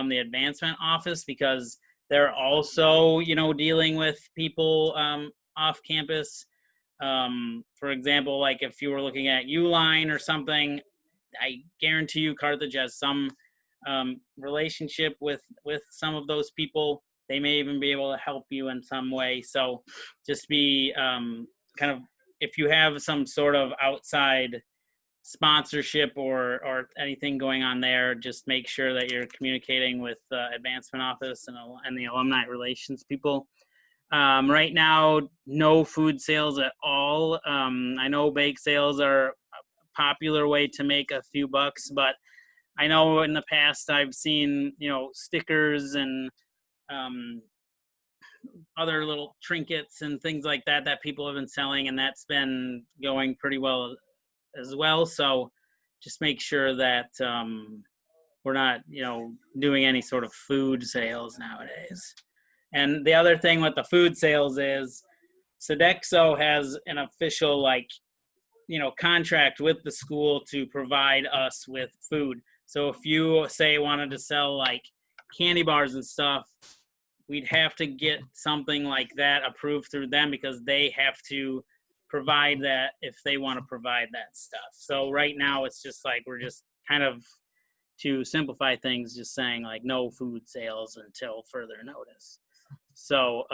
the advancement office, because they're also, dealing with people off campus. For example, like if you were looking at Uline or something, I guarantee you Carthage has some relationship with some of those people. They may even be able to help you in some way. So just be kind of, if you have some sort of outside sponsorship or anything going on there, just make sure that you're communicating with the advancement office and the alumni relations people. Right now, no food sales at all. I know bake sales are a popular way to make a few bucks, but I know in the past I've seen, stickers and other little trinkets and things like that people have been selling, and that's been going pretty well as well. So just make sure that we're not, doing any sort of food sales nowadays. And the other thing with the food sales is Sodexo has an official, contract with the school to provide us with food. So if you say wanted to sell like candy bars and stuff, we'd have to get something like that approved through them, because they have to provide that if they want to provide that stuff. So right now it's just like, we're just kind of, to simplify things, just saying like no food sales until further notice. So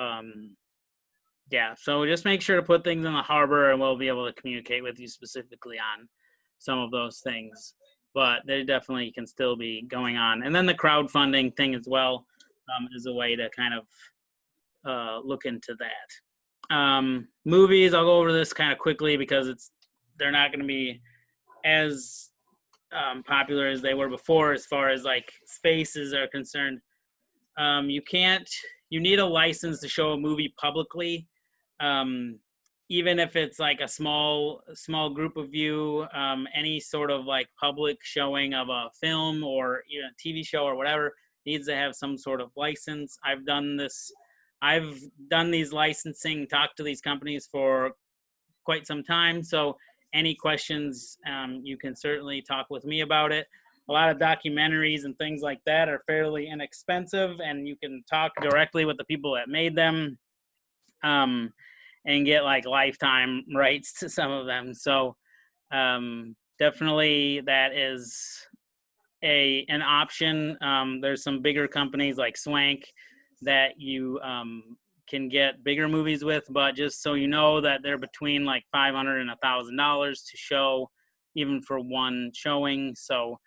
yeah, so just make sure to put things in the harbor, and we'll be able to communicate with you specifically on some of those things. But they definitely can still be going on. And then the crowdfunding thing as well is a way to kind of look into that. Movies, I'll go over this kind of quickly because they're not going to be as popular as they were before as far as like spaces are concerned. You need a license to show a movie publicly. Even if it's like a small group of you, any sort of like public showing of a film or TV show or whatever needs to have some sort of license. I've done these licensing, talked to these companies for quite some time. So any questions, you can certainly talk with me about it. A lot of documentaries and things like that are fairly inexpensive, and you can talk directly with the people that made them. And get like lifetime rights to some of them. So definitely that is an option. There's some bigger companies like Swank that you can get bigger movies with, but just so you know that they're between like $500 and $1,000 to show, even for one showing. So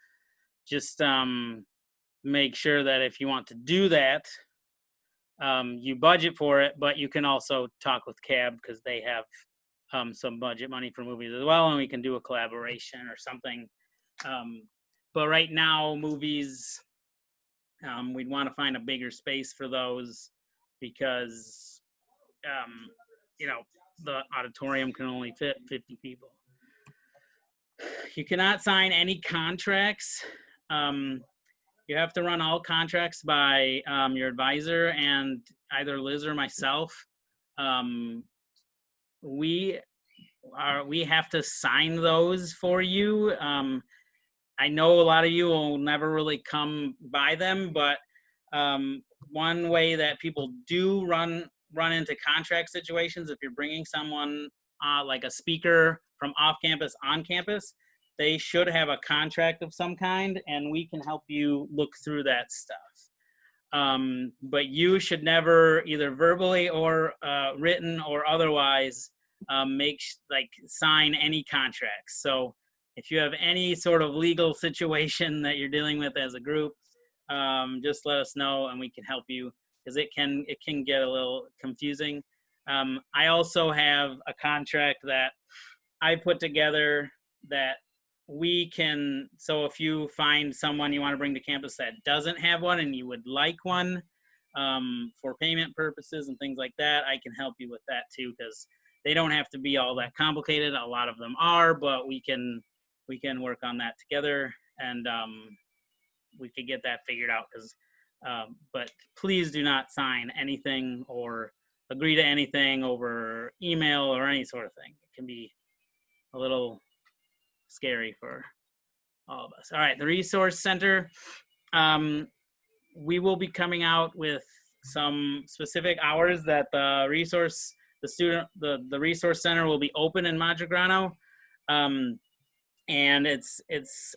just make sure that if you want to do that, you budget for it, but you can also talk with CAB because they have some budget money for movies as well, and we can do a collaboration or something. But right now, movies, we'd want to find a bigger space for those because, the auditorium can only fit 50 people. You cannot sign any contracts. You have to run all contracts by your advisor and either Liz or myself. We have to sign those for you. I know a lot of you will never really come by them, but one way that people do run into contract situations, if you're bringing someone like a speaker from off campus on campus, they should have a contract of some kind, and we can help you look through that stuff. But you should never, either verbally or written or otherwise, sign any contracts. So if you have any sort of legal situation that you're dealing with as a group, just let us know and we can help you, because it can get a little confusing. I also have a contract that I put together that we can, so if you find someone you want to bring to campus that doesn't have one and you would like one for payment purposes and things like that, I can help you with that too, because they don't have to be all that complicated. A lot of them are, but we can work on that together, and we could get that figured out. But please do not sign anything or agree to anything over email or any sort of thing. It can be a little scary for all of us. All right, the Resource Center. We will be coming out with some specific hours that the Resource Center will be open in Montegrano. And it's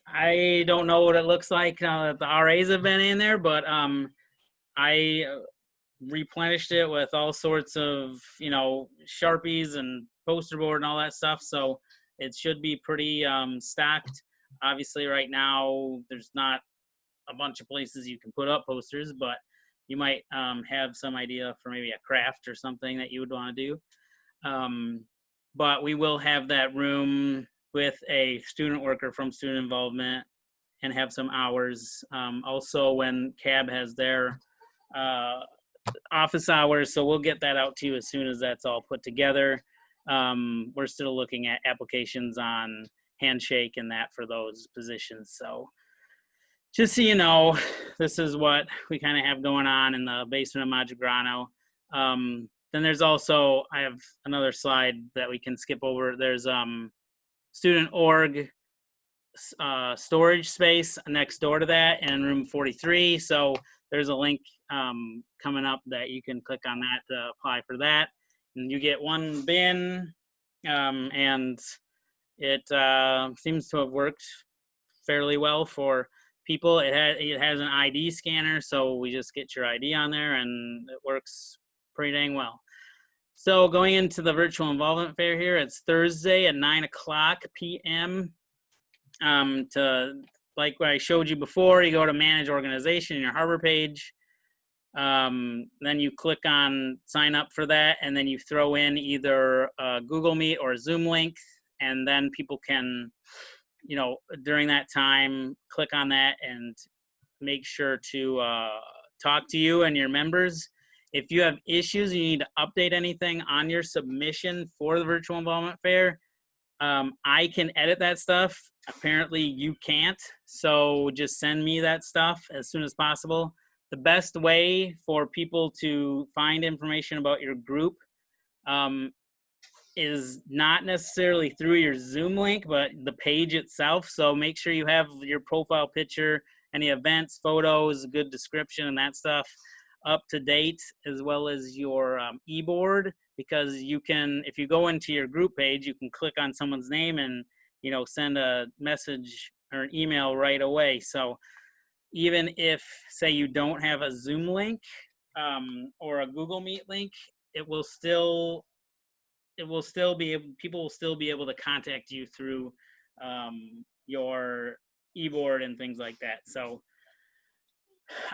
I don't know what it looks like now that the RAs have been in there, but I replenished it with all sorts of, Sharpies and poster board and all that stuff. So it should be pretty stacked. Obviously right now there's not a bunch of places you can put up posters, but you might have some idea for maybe a craft or something that you would want to do. But we will have that room with a student worker from student involvement and have some hours. Also when CAB has their office hours, so we'll get that out to you as soon as that's all put together. We're still looking at applications on Handshake and that for those positions. So just so you know, this is what we kind of have going on in the basement of Montegrano. Then there's also, I have another slide that we can skip over. There's student org storage space next door to that in room 43. So there's a link coming up that you can click on that to apply for that. And you get one bin, and it seems to have worked fairly well for people. It has an ID scanner, so we just get your ID on there and it works pretty dang well. So going into the virtual involvement fair here, it's Thursday at 9:00 p.m. Like what I showed you before, you go to manage organization in your Harbor page. Then you click on sign up for that, and then you throw in either a Google Meet or a Zoom link, and then people can, during that time, click on that and make sure to talk to you and your members. If you have issues, you need to update anything on your submission for the virtual involvement fair, I can edit that stuff. Apparently you can't, so just send me that stuff as soon as possible. The best way for people to find information about your group is not necessarily through your Zoom link, but the page itself. So make sure you have your profile picture, any events, photos, good description, and that stuff up to date, as well as your e-board, because you can, if you go into your group page, you can click on someone's name and, send a message or an email right away. So even if, say, you don't have a Zoom link or a Google Meet link, people will still be able to contact you through your e-board and things like that. So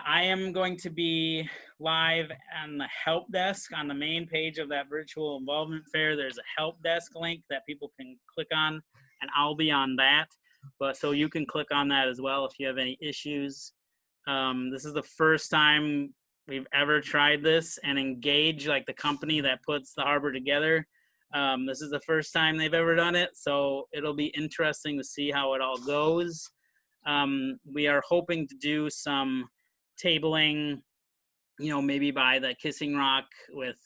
I am going to be live on the help desk on the main page of that virtual involvement fair. There's a help desk link that people can click on, and I'll be on that. But so you can click on that as well if you have any issues. This is the first time we've ever tried this and engage like the company that puts the Harbor together. This is the first time they've ever done it, so it'll be interesting to see how it all goes. We are hoping to do some tabling, maybe by the Kissing Rock with,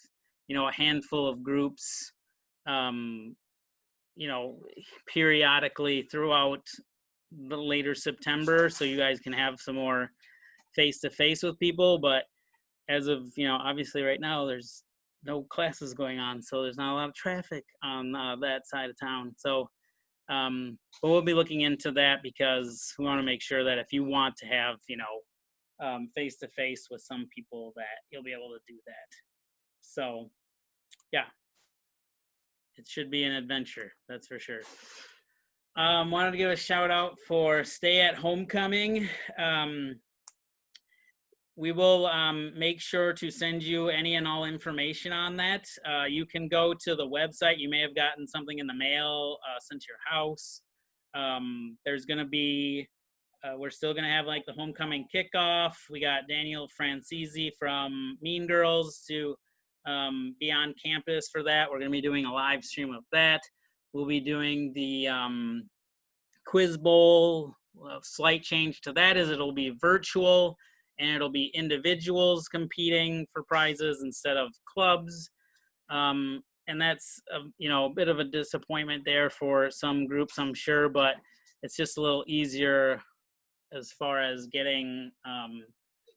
a handful of groups, periodically throughout the later September, so you guys can have some more face-to-face with people. But as of, obviously right now, there's no classes going on, so there's not a lot of traffic on that side of town. So, but we'll be looking into that, because we want to make sure that if you want to have, face-to-face with some people, that you'll be able to do that. So, yeah, it should be an adventure, that's for sure. Wanted to give a shout out for Stay at Homecoming. We will make sure to send you any and all information on that. You can go to the website. You may have gotten something in the mail sent to your house. There's going to be, we're still going to have like the homecoming kickoff. We got Daniel Francisi from Mean Girls to be on campus for that. We're going to be doing a live stream of that. We'll be doing the Quiz Bowl. A slight change to that is it'll be virtual, and it'll be individuals competing for prizes instead of clubs. And that's, a bit of a disappointment there for some groups, I'm sure, but it's just a little easier as far as getting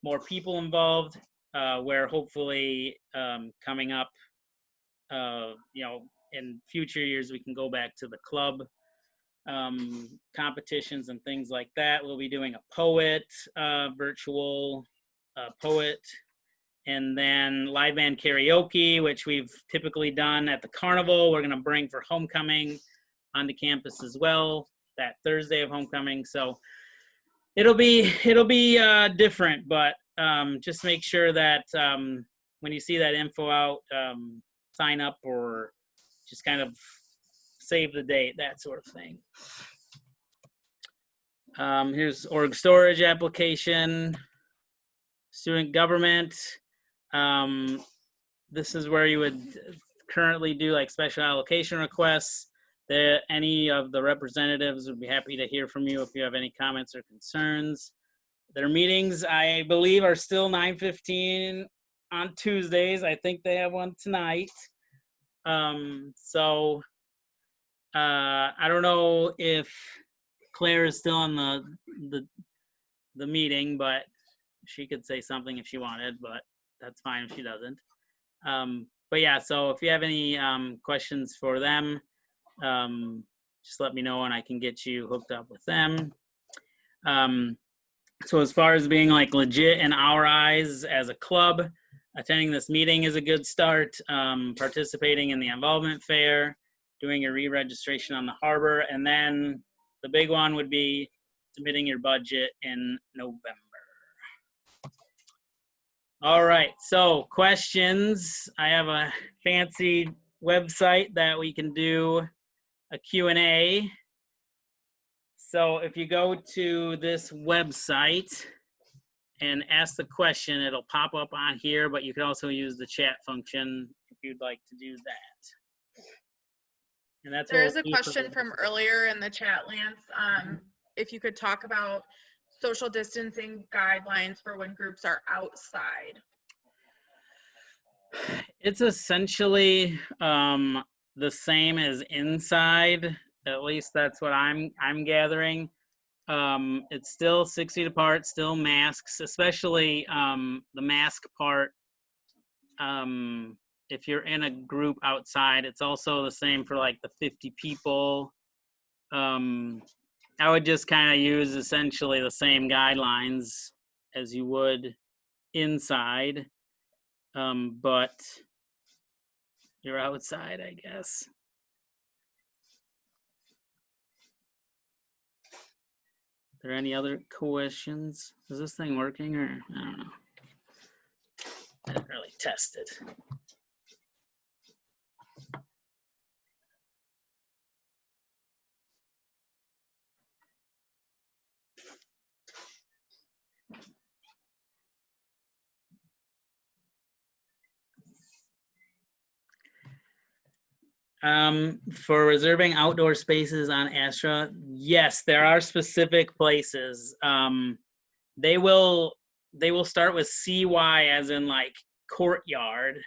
more people involved, where hopefully coming up, in future years, we can go back to the club competitions and things like that. We'll be doing a poet, virtual poet, and then live band karaoke, which we've typically done at the carnival. We're going to bring for homecoming onto campus as well, that Thursday of homecoming. So it'll be different, but just make sure that when you see that info out, sign up or just kind of save the date, that sort of thing. Here's org storage application, student government. This is where you would currently do like special allocation requests. Any of the representatives would be happy to hear from you if you have any comments or concerns. Their meetings, I believe, are still 9:15 on Tuesdays. I think they have one tonight. So I don't know if Claire is still on the meeting, but she could say something if she wanted, but that's fine if she doesn't. But yeah, so if you have any questions for them, just let me know and I can get you hooked up with them. So as far as being like legit in our eyes as a club, attending this meeting is a good start. Participating in the involvement fair, doing a re-registration on the harbor, and then the big one would be submitting your budget in November. All right, so questions. I have a fancy website that we can do a Q&A. So if you go to this website and ask the question, it'll pop up on here, but you can also use the chat function if you'd like to do that. And that's There is a question from earlier in the chat, Lance. If you could talk about social distancing guidelines for when groups are outside. It's essentially the same as inside. At least that's what I'm gathering. It's still 6 feet apart, still masks, especially the mask part. If you're in a group outside, it's also the same for like the 50 people. I would just kind of use essentially the same guidelines as you would inside, but you're outside, I guess. Are there any other questions? Is this thing working, or I don't know? I didn't really test it. For reserving outdoor spaces on Astra, yes, there are specific places. They will start with CY as in like courtyard.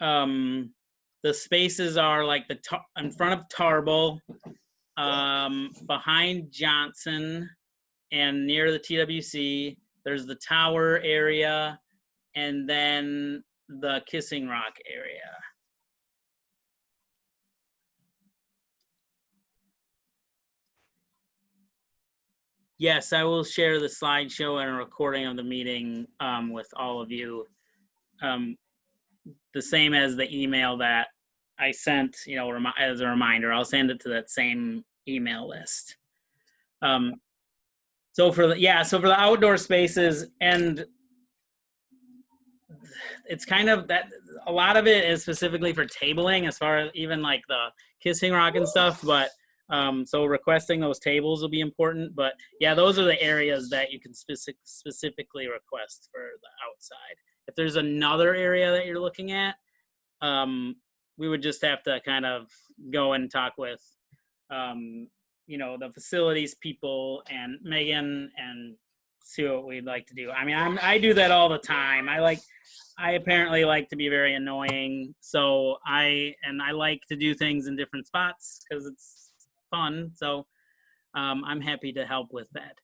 The spaces are like in front of Tarbell, behind Johnson, and near the TWC. There's the tower area, and then the Kissing Rock area. Yes, I will share the slideshow and a recording of the meeting with all of you. The same as the email that I sent, as a reminder. I'll send it to that same email list. So for the outdoor spaces, and it's kind of that, a lot of it is specifically for tabling, as far as even like the Kissing Rock and stuff, but so requesting those tables will be important. But yeah, those are the areas that you can specifically request for the outside. If there's another area that you're looking at, we would just have to kind of go and talk with the facilities people and Megan and see what we'd like to do. I mean, I do that all the time. I apparently like to be very annoying. So I like to do things in different spots because it's fun. So I'm happy to help with that.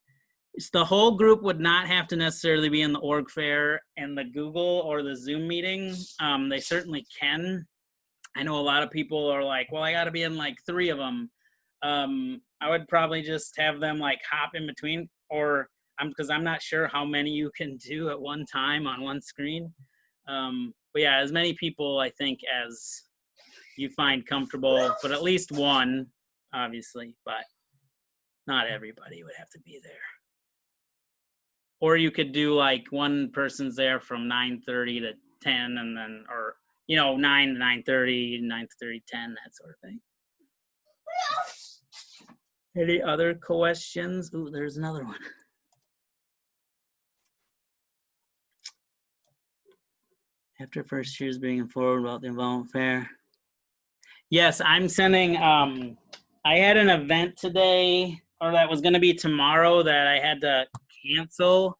The whole group would not have to necessarily be in the org fair and the Google or the Zoom meeting. They certainly can. I know a lot of people are like, well, I got to be in like 3 of them. I would probably just have them like hop in between, because I'm not sure how many you can do at one time on one screen. But yeah, as many people I think as you find comfortable, but at least one, obviously, but not everybody would have to be there. Or you could do like one person's there from 9:30 to 10, and then, or 9 to 9:30, 9:30, 10, that sort of thing. Any other questions? Ooh, there's another one. After first years being informed about the involvement fair. Yes, I'm sending, I had an event today, or that was gonna be tomorrow, that I had to cancel.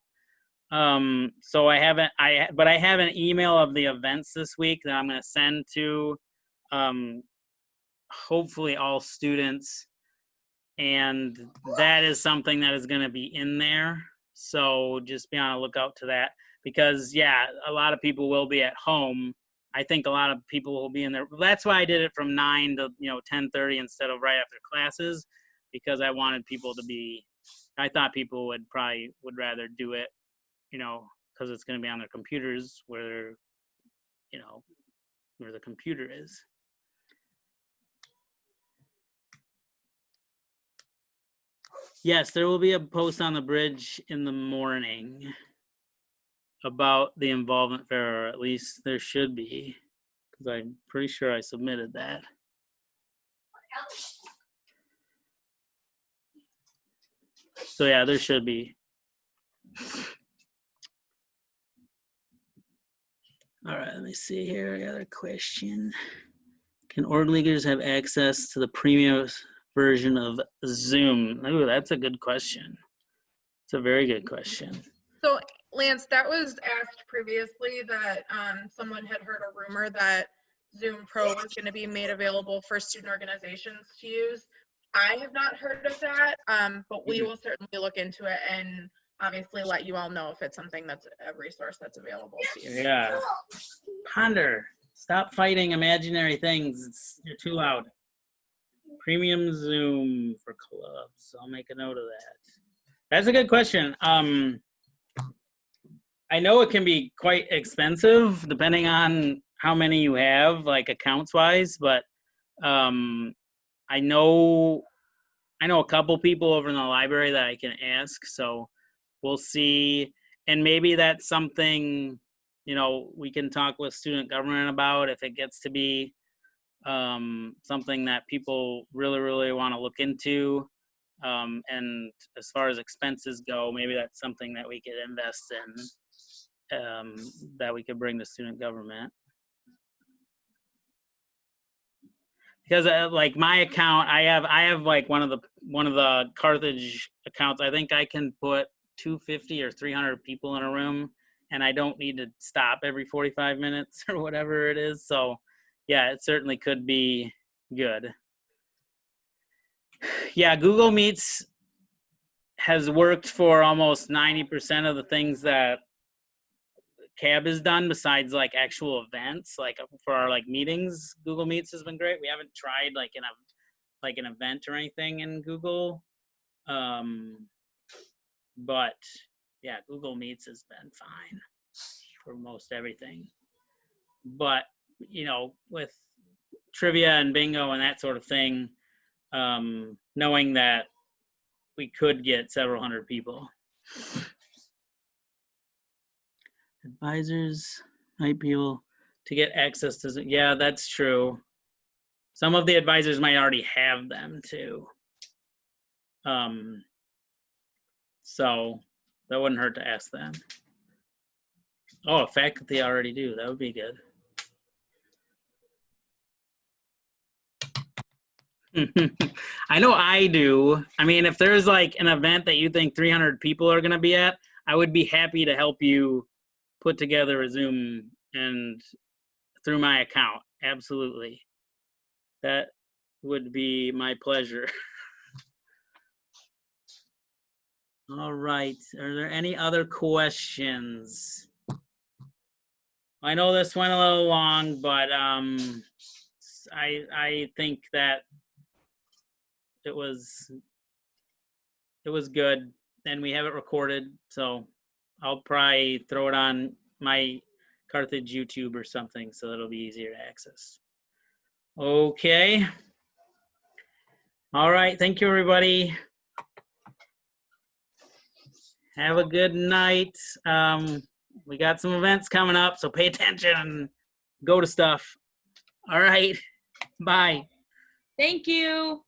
So I have an email of the events this week that I'm gonna send to hopefully all students. And that is something that is gonna be in there. So just be on the lookout to that. Because yeah, a lot of people will be at home. I think a lot of people will be in there. That's why I did it from 9 to 10:30 instead of right after classes, because I wanted people to be. I thought people would rather do it, because it's going to be on their computers where the computer is. Yes, there will be a post on the bridge in the morning about the involvement fair, or at least there should be, because I'm pretty sure I submitted that. So yeah, there should be. All right, let me see here. Another question. Can org leaders have access to the premium version of Zoom? Ooh, that's a good question. It's a very good question. So Lance, that was asked previously, that someone had heard a rumor that Zoom Pro was going to be made available for student organizations to use. I have not heard of that, but we will certainly look into it and obviously let you all know if it's something that's a resource that's available to you. Yeah. Ponder. Stop fighting imaginary things. You're too loud. Premium Zoom for clubs. I'll make a note of that. That's a good question. I know it can be quite expensive depending on how many you have, like accounts wise, but I know a couple people over in the library that I can ask, so we'll see. And maybe that's something, we can talk with student government about if it gets to be something that people really, really want to look into. And as far as expenses go, maybe that's something that we could invest in, that we could bring to student government. because like my account, I have like one of the Carthage accounts. I think I can put 250 or 300 people in a room, and I don't need to stop every 45 minutes or whatever it is. So yeah, it certainly could be good. Yeah, Google Meets has worked for almost 90% of the things that CAB has done, besides like actual events. Like for our like meetings, Google Meets has been great. We haven't tried like an event or anything in Google, but yeah, Google Meets has been fine for most everything. But you know, with trivia and bingo and that sort of thing, knowing that we could get several hundred people. Advisors might be able to get access to, yeah, that's true. Some of the advisors might already have them too. So that wouldn't hurt to ask them. Oh, faculty already do. That would be good. I know I do. I mean, if there's like an event that you think 300 people are going to be at, I would be happy to help you put together a Zoom and through my account. Absolutely. That would be my pleasure. All right. Are there any other questions? I know this went a little long, but I think that it was good, and we have it recorded, so I'll probably throw it on my Carthage YouTube or something, so it'll be easier to access. Okay. All right. Thank you, everybody. Have a good night. We got some events coming up, so pay attention and go to stuff. All right. Bye. Thank you.